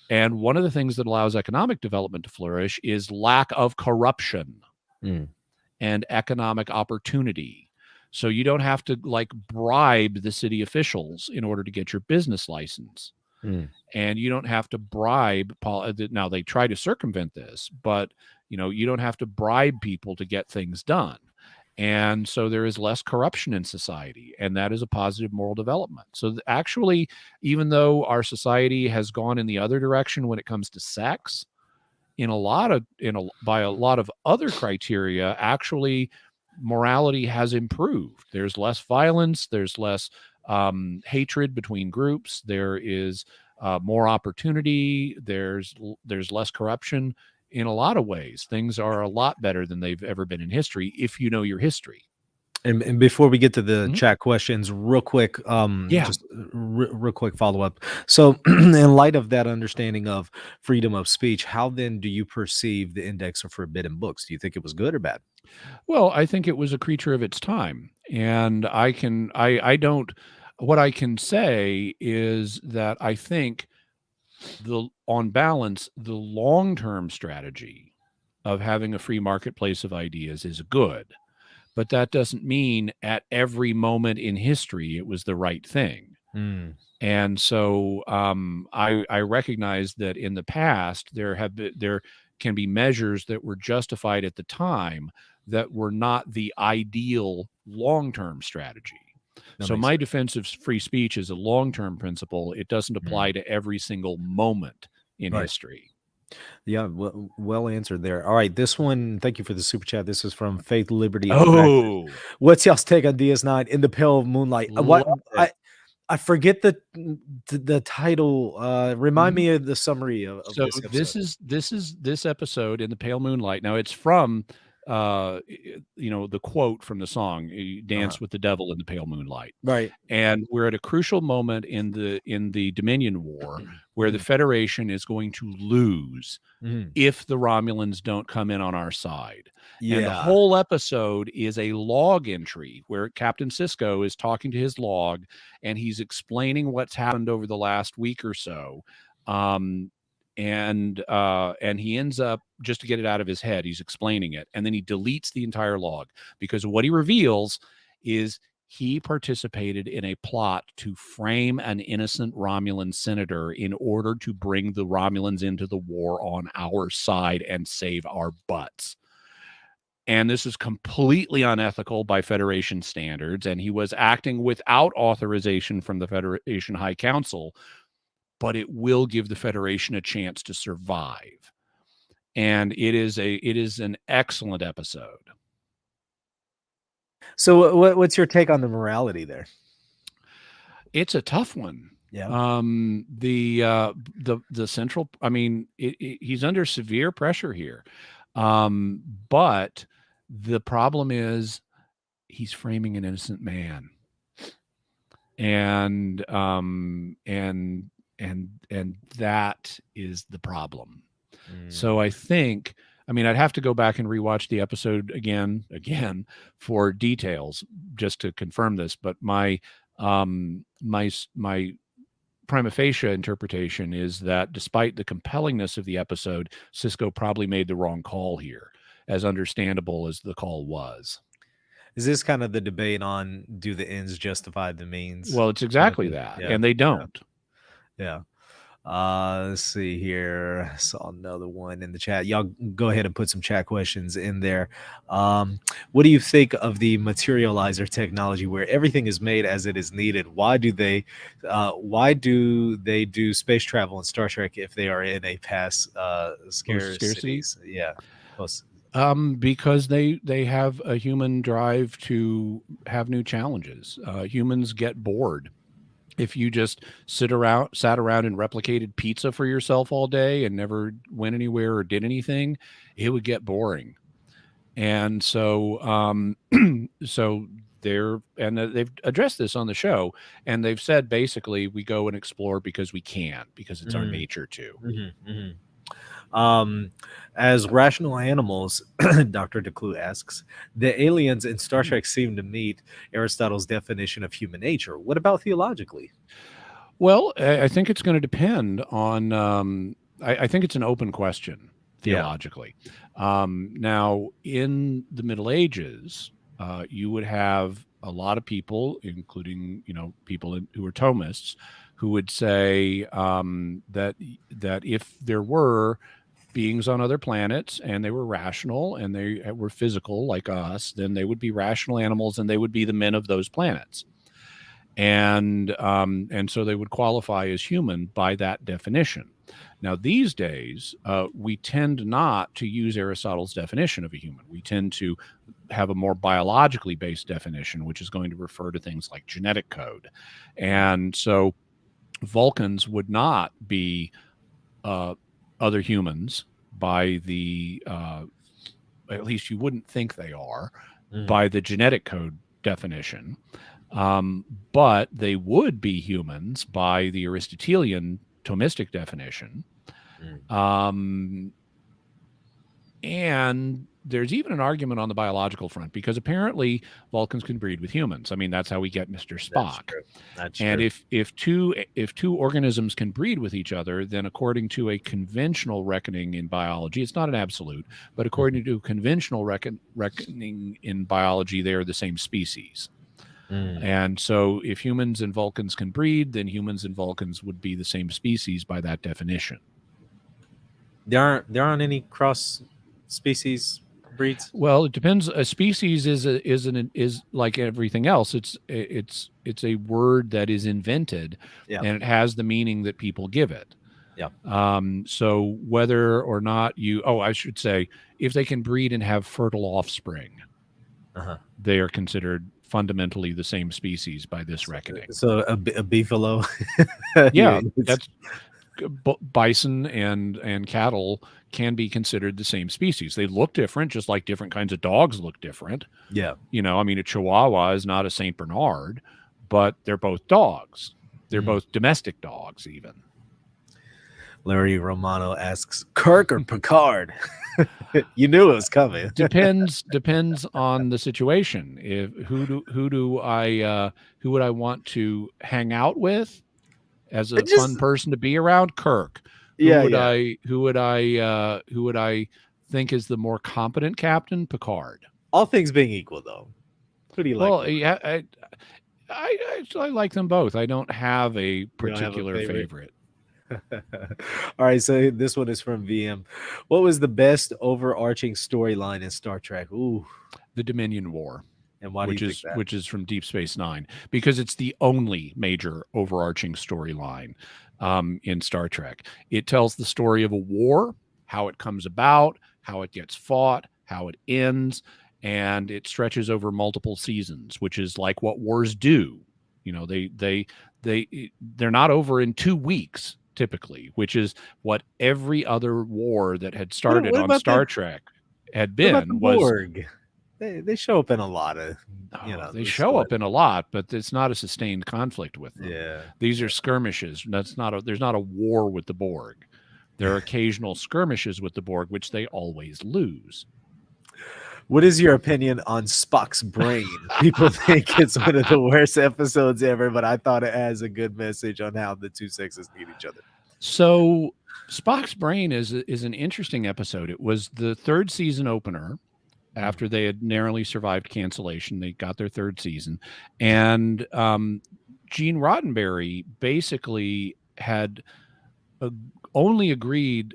And one of the things that allows economic development to flourish is lack of corruption and economic opportunity. So you don't have to bribe the city officials in order to get your business license. And you don't have to bribe. Now they try to circumvent this, but you don't have to bribe people to get things done. And so there is less corruption in society, and that is a positive moral development. So actually, even though our society has gone in the other direction when it comes to sex, by a lot of other criteria, actually morality has improved. There's less violence, there's less hatred between groups, there is more opportunity, there's less corruption. In a lot of ways, things are a lot better than they've ever been in history, if you know your history. And before we get to the chat questions, real quick, just real quick follow-up. So in light of that understanding of freedom of speech, how then do you perceive the Index of Forbidden Books? Do you think it was good or bad? Well, I think it was a creature of its time. And what I can say is that I think on balance, the long-term strategy of having a free marketplace of ideas is good, but that doesn't mean at every moment in history it was the right thing. And so I recognize that in the past there can be measures that were justified at the time that were not the ideal long-term strategy. So my defense of free speech is a long-term principle. It doesn't apply to every single moment in history. Yeah, well answered there. All right, this one, thank you for the super chat. This is from Faith, Liberty. What's y'all's take on DS9 in the Pale Moonlight? I forget the title. Remind me of the summary of this episode. This episode in the Pale Moonlight. Now it's from the quote from the song, "You dance with the devil in the pale moonlight." Right. And we're at a crucial moment in the Dominion War where the Federation is going to lose if the Romulans don't come in on our side. Yeah. And the whole episode is a log entry where Captain Sisko is talking to his log and he's explaining what's happened over the last week or so. And he ends up, just to get it out of his head, he's explaining it, and then he deletes the entire log, because what he reveals is he participated in a plot to frame an innocent Romulan senator in order to bring the Romulans into the war on our side and save our butts. And this is completely unethical by Federation standards, and he was acting without authorization from the Federation High Council, but it will give the Federation a chance to survive. And it is an excellent episode. So what's your take on the morality there? It's a tough one. Yeah. The central, I mean, he's under severe pressure here. But the problem is he's framing an innocent man. And that is the problem. So I think, I mean, I'd have to go back and rewatch the episode again for details just to confirm this. But my prima facie interpretation is that despite the compellingness of the episode, Sisko probably made the wrong call here, as understandable as the call was. Is this kind of the debate on do the ends justify the means? Well, it's exactly that. Yeah. And they don't. Yeah. Let's see here. I saw another one in the chat. Y'all go ahead and put some chat questions in there. What do you think of the materializer technology where everything is made as it is needed? Why do they do space travel in Star Trek if they are in a past scarcity? Yeah. Because they have a human drive to have new challenges. Humans get bored. If you just sat around and replicated pizza for yourself all day and never went anywhere or did anything, it would get boring. And so, they've addressed this on the show, and they've said basically we go and explore because we can, because it's our nature to. As rational animals, Dr. DeClue asks, the aliens in Star Trek seem to meet Aristotle's definition of human nature. What about theologically? Well, I think it's going to depend on, I think it's an open question theologically. Yeah. Now, in the Middle Ages, you would have a lot of people, including, people who were Thomists, who would say that if there were beings on other planets and they were rational and they were physical like us, then they would be rational animals and they would be the men of those planets. And so they would qualify as human by that definition. Now, these days, we tend not to use Aristotle's definition of a human. We tend to have a more biologically based definition, which is going to refer to things like genetic code. And so Vulcans would not be other humans by the, at least you wouldn't think they are, by the genetic code definition. But they would be humans by the Aristotelian Thomistic definition. And there's even an argument on the biological front, because apparently Vulcans can breed with humans. I mean, that's how we get Mr. Spock. That's and true. if two organisms can breed with each other, then according to a conventional reckoning in biology, it's not an absolute, but according to conventional reckoning in biology, they are the same species. And so if humans and Vulcans can breed, then humans and Vulcans would be the same species by that definition. There aren't any cross species breeds. Well, it depends. A species is like everything else. It's a word that is invented, and it has the meaning that people give it. Yeah. So whether or not I should say, if they can breed and have fertile offspring, they are considered fundamentally the same species by this reckoning. So a beefalo. Yeah, that's bison and cattle can be considered the same species. They look different, just like different kinds of dogs look different. Yeah. I mean, a Chihuahua is not a Saint Bernard, but they're both dogs. They're both domestic dogs, even. Larry Romano asks, Kirk or Picard? You knew it was coming. Depends on the situation. Who would I want to hang out with as a fun person to be around? Kirk. Who would I think is the more competent captain? Picard. All things being equal, though. Who do you like? Well, yeah, I like them both. I don't have a particular favorite. All right, so this one is from VM. What was the best overarching storyline in Star Trek? Ooh, the Dominion War. And why do you think that? Which is from Deep Space Nine, because it's the only major overarching storyline in Star Trek. It tells the story of a war, how it comes about, how it gets fought, how it ends, and it stretches over multiple seasons, which is like what wars do. You know, they're not over in 2 weeks typically, which is what every other war that had started on Star Trek had been. What about the Borg? They show up in a lot of, they show up in a lot, but it's not a sustained conflict with them. Yeah, these are skirmishes. There's not a war with the Borg. There are occasional skirmishes with the Borg, which they always lose. What is your opinion on Spock's brain? People think it's one of the worst episodes ever, but I thought it has a good message on how the two sexes need each other. So Spock's brain is an interesting episode. It was the 3rd season opener. After they had narrowly survived cancellation, they got their 3rd season. And Gene Roddenberry basically had only agreed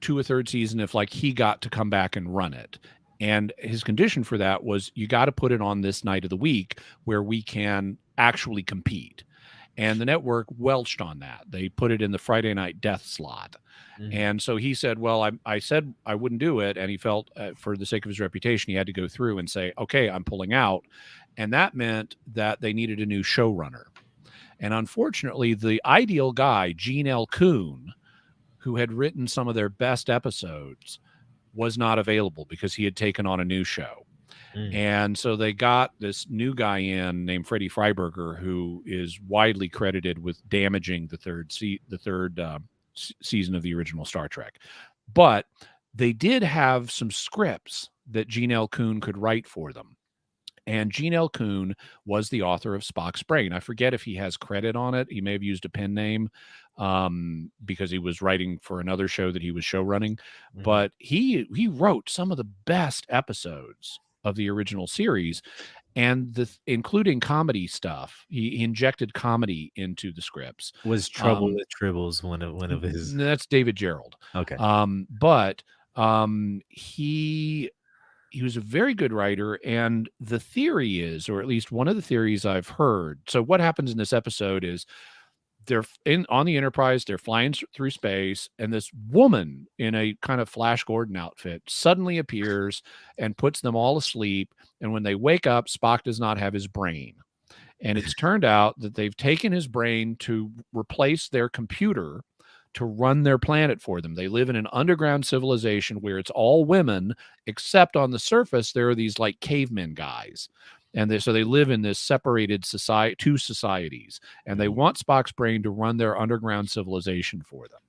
to a 3rd season if he got to come back and run it. And his condition for that was, you got to put it on this night of the week where we can actually compete. And the network welched on that. They put it in the Friday night death slot. Mm-hmm. And so he said, well, I said I wouldn't do it. And he felt for the sake of his reputation, he had to go through and say, okay, I'm pulling out. And that meant that they needed a new showrunner. And unfortunately, the ideal guy, Gene L. Kuhn, who had written some of their best episodes, was not available because he had taken on a new show. And so they got this new guy in named Freddie Freiberger, who is widely credited with damaging the third season of the original Star Trek. But they did have some scripts that Gene L. Kuhn could write for them. And Gene L. Kuhn was the author of Spock's Brain. I forget if he has credit on it. He may have used a pen name because he was writing for another show that he was show running. Mm-hmm. But he wrote some of the best episodes of the original series, and including comedy stuff. He injected comedy into the scripts. Was Trouble with Tribbles one of his? That's David Gerald. Okay. But he was a very good writer, and the theory is, or at least one of the theories I've heard. So what happens in this episode is they're on the Enterprise, they're flying through space, and this woman in a kind of Flash Gordon outfit suddenly appears and puts them all asleep. And when they wake up, Spock does not have his brain. And it's turned out that they've taken his brain to replace their computer to run their planet for them. They live in an underground civilization where it's all women, except on the surface, there are these cavemen guys. And so they live in this separated society, 2 societies, and they want Spock's brain to run their underground civilization for them.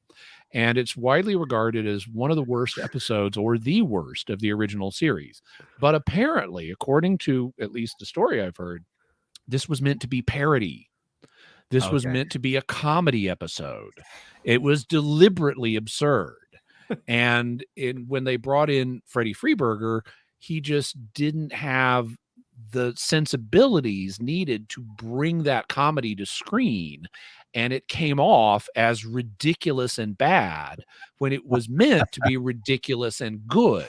And it's widely regarded as one of the worst episodes, or the worst, of the original series. But apparently, according to at least the story I've heard, this was meant to be parody. This was meant to be a comedy episode. It was deliberately absurd. And when they brought in Freddie Freiberger, he just didn't have the sensibilities needed to bring that comedy to screen, and it came off as ridiculous and bad when it was meant to be ridiculous and good.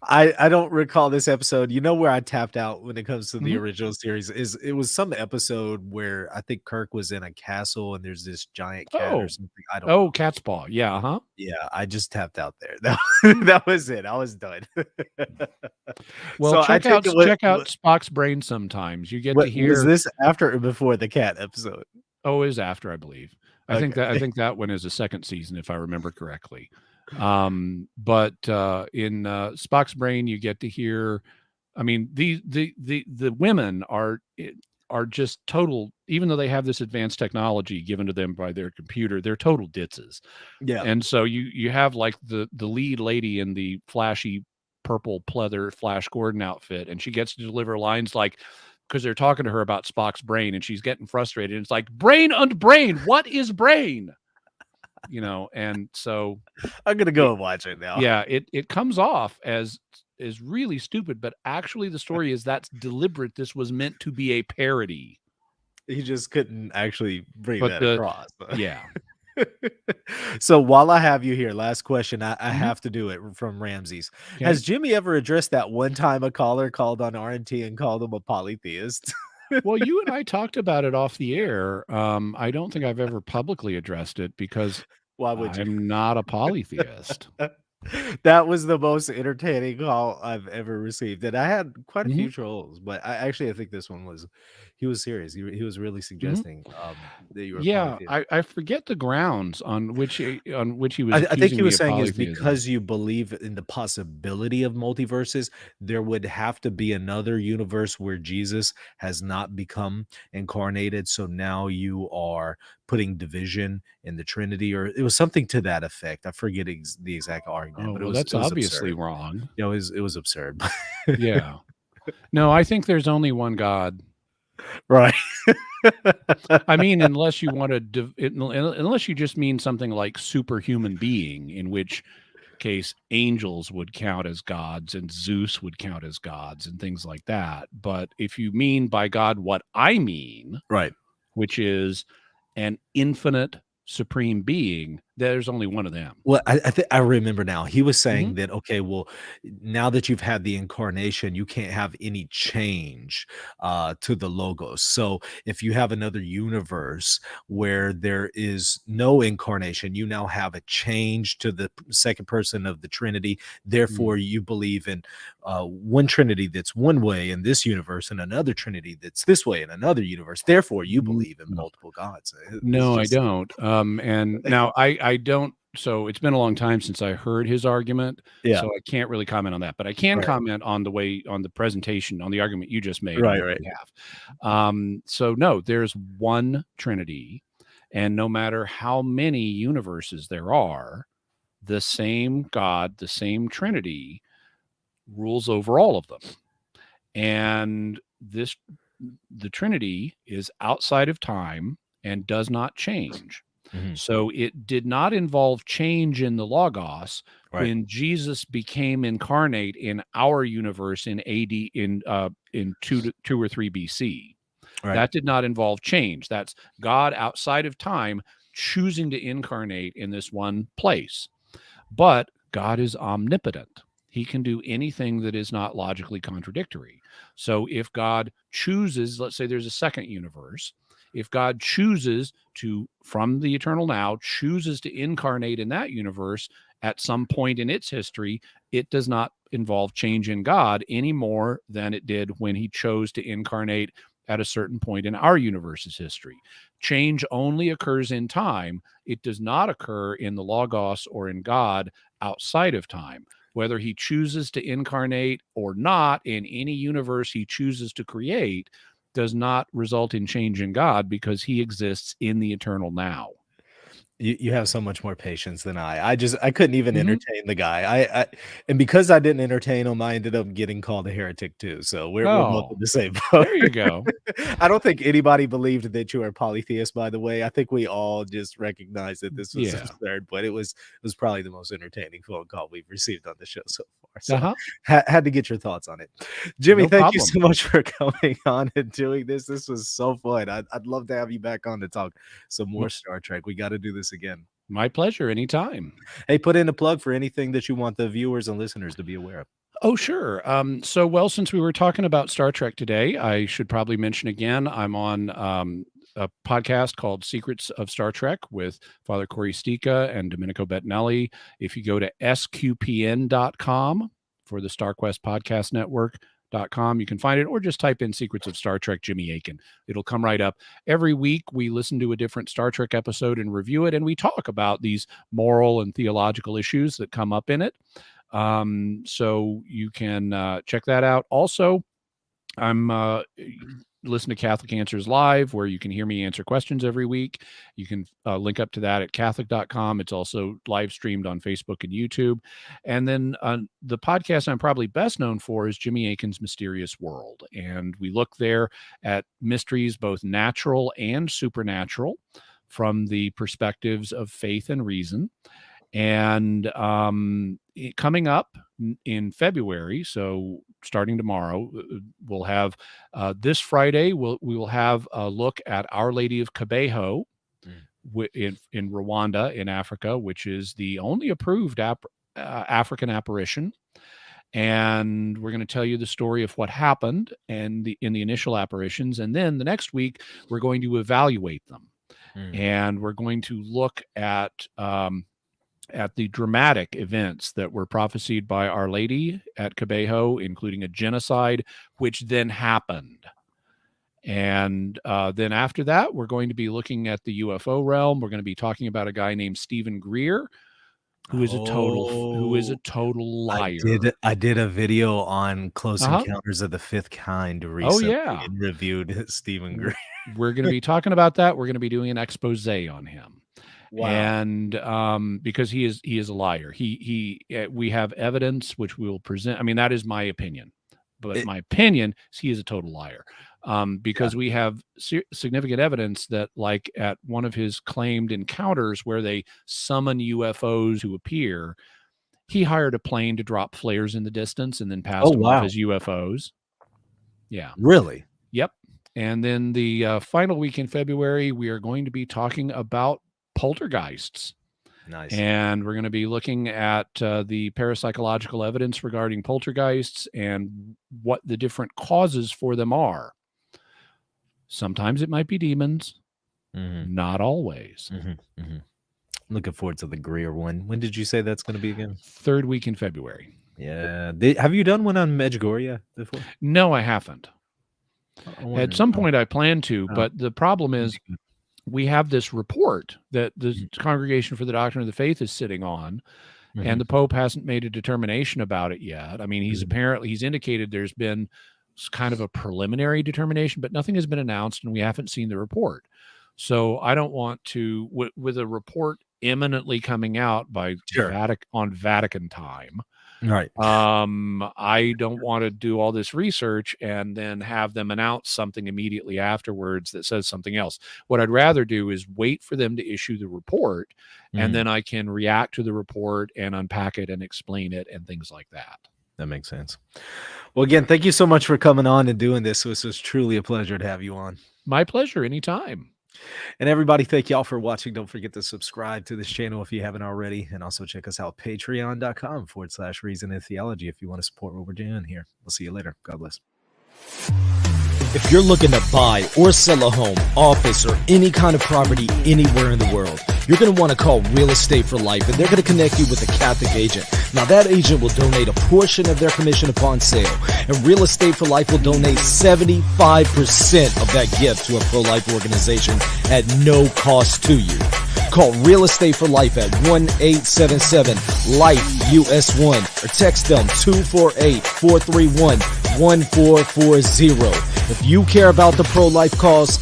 I don't recall this episode. You know where I tapped out when it comes to the original series is it was some episode where I think Kirk was in a castle and there's this giant cat or something. I don't know. Cat's paw. Yeah. Uh-huh. Yeah. I just tapped out there. That was it. I was done. Well, so check out Spock's Brain sometimes. You get to hear. Was this after or before the cat episode? Oh, it was after, I believe. I think that one is a 2nd season, if I remember correctly. But in Spock's Brain, you get to hear, I mean, the women are just total, even though they have this advanced technology given to them by their computer, they're total ditzes. Yeah. And so you have the lead lady in the flashy purple pleather Flash Gordon outfit, and she gets to deliver lines because they're talking to her about Spock's brain, and she's getting frustrated. And it's like, brain and brain, what is brain? And so I'm gonna go and watch it now. Yeah, it comes off as really stupid, but actually the story is that's deliberate. This was meant to be a parody. He just couldn't actually bring that across. Yeah. So while I have you here, last question, I have to do it from Ramses. Okay. Has Jimmy ever addressed that one time a caller called on RNT and called him a polytheist? Well, you and I talked about it off the air. I don't think I've ever publicly addressed it because I'm not a polytheist. That was the most entertaining call I've ever received, and I had quite a few trolls, but I think this one was he was serious. He was really suggesting that you were Yeah, polytheist. I forget the grounds on which he was I think he accusing me was of saying is polytheism. because you believe in the possibility of multiverses, there would have to be another universe where Jesus has not become incarnated. So now you are putting division in the Trinity, or it was something to that effect. I forget the exact argument, Oh, but well, it that's was obviously absurd. wrong. It was absurd. Yeah. No, I think there's only one God. Right. I mean, unless you want to, unless you just mean something like superhuman being, in which case angels would count as gods and Zeus would count as gods and things like that. But if you mean by God what I mean, Right. which is an infinite supreme being, there's only one of them. Well, I remember now. He was Mm-hmm. saying that, okay, well, now that you've had the incarnation, you can't have any change to the logos. So if you have another universe where there is no incarnation, you now have a change to the second person of the Trinity. Therefore, you believe in one Trinity that's one way in this universe and another Trinity that's this way in another universe. Therefore, you believe in multiple gods. No, I don't. And now I don't. So it's been a long time since I heard his argument. Yeah. So I can't really comment on that, but I can comment on the presentation, on the argument you just made on Right. behalf. So no, there's one Trinity, and no matter how many universes there are, the same God, the same Trinity rules over all of them. And the Trinity is outside of time and does not change. So it did not involve change in the Logos when Jesus became incarnate in our universe in AD in 2 or 3 BC. That did not involve change. That's God outside of time choosing to incarnate in this one place. But God is omnipotent. He can do anything that is not logically contradictory. So if God chooses, let's say there's a second universe, if God chooses to, from the eternal now, chooses to incarnate in that universe at some point in its history, it does not involve change in God any more than it did when he chose to incarnate at a certain point in our universe's history. Change only occurs in time. It does not occur in the Logos or in God outside of time. Whether he chooses to incarnate or not in any universe he chooses to create does not result in change in God because he exists in the eternal now. You have so much more patience than I couldn't even entertain the guy. And because I didn't entertain him, I ended up getting called a heretic too. So we're both in the same boat. There you go. I don't think anybody believed that you were a polytheist, by the way. I think we all just recognized that this was absurd, but it was probably the most entertaining phone call we've received on the show so far. So had to get your thoughts on it. Jimmy, No thank problem. you so much for coming on and doing this. This was so fun. I'd love to have you back on to talk some more Star Trek. We got to do this again. My pleasure. Anytime. Hey, put in a plug for anything that you want the viewers and listeners to be aware of. Oh, sure. So, since we were talking about Star Trek today, I should probably mention again, I'm on a podcast called Secrets of Star Trek with Father Corey Stika and Domenico Bettinelli. If you go to sqpn.com for the StarQuest Podcast Network.com, you can find it, or just type in Secrets of Star Trek Jimmy Akin. It'll come right up. Every week we listen to a different Star Trek episode and review it, and we talk about these moral and theological issues that come up in it. So you can check that out. Also, I'm listen to Catholic Answers Live, where you can hear me answer questions every week. You can link up to that at Catholic.com. It's also live streamed on Facebook and YouTube. And then the podcast I'm probably best known for is Jimmy Akin's Mysterious World. And we look there at mysteries, both natural and supernatural, from the perspectives of faith and reason. And coming up in February, so starting tomorrow, we'll have this Friday, we will have a look at Our Lady of Kibeho in Rwanda in Africa, which is the only approved African apparition. And we're going to tell you the story of what happened in the initial apparitions. And then the next week, we're going to evaluate them. And we're going to look at at the dramatic events that were prophesied by Our Lady at Cabejo, including a genocide, which then happened. And then after that, we're going to be looking at the UFO realm. We're going to be talking about a guy named Stephen Greer, who is a total liar. I did a video on Close Encounters of the Fifth Kind recently. And reviewed Stephen Greer. We're going to be talking about that. We're going to be doing an expose on him. Wow. And because he is a liar. We have evidence which we will present. I mean, that is my opinion. But my opinion is he is a total liar. Because we have significant evidence that, like, at one of his claimed encounters where they summon UFOs to appear, he hired a plane to drop flares in the distance and then passed them off as UFOs. Yeah. Really? Yep. And then the final week in February, we are going to be talking about poltergeists. Nice. And we're going to be looking at the parapsychological evidence regarding poltergeists and what the different causes for them are. Sometimes it might be demons, not always. Looking forward to the Greer one. When did you say that's going to be again? 3rd week in February. Yeah. Have you done one on Medjugorje before? No, I haven't. At some point I plan to, but the problem is we have this report that the Congregation for the Doctrine of the Faith is sitting on, and the Pope hasn't made a determination about it yet. I mean, he's indicated there's been kind of a preliminary determination, but nothing has been announced, and we haven't seen the report. So I don't want to, with a report imminently coming out by Vatican time. Right. I don't want to do all this research and then have them announce something immediately afterwards that says something else. What I'd rather do is wait for them to issue the report, and then I can react to the report and unpack it and explain it and things like that. That makes sense. Well, again, thank you so much for coming on and doing this. This was truly a pleasure to have you on. My pleasure. Anytime. And everybody, thank y'all for watching. Don't forget to subscribe to this channel if you haven't already. And also check us out, patreon.com/Reason and Theology, if you want to support what we're doing here. We'll see you later. God bless. If you're looking to buy or sell a home, office, or any kind of property anywhere in the world, you're going to want to call Real Estate for Life, and they're going to connect you with a Catholic agent. Now, that agent will donate a portion of their commission upon sale, and Real Estate for Life will donate 75% of that gift to a pro-life organization at no cost to you. Call Real Estate for Life at 1-877-LIFE-US1 or text them 248-431-1440. If you care about the pro-life cause,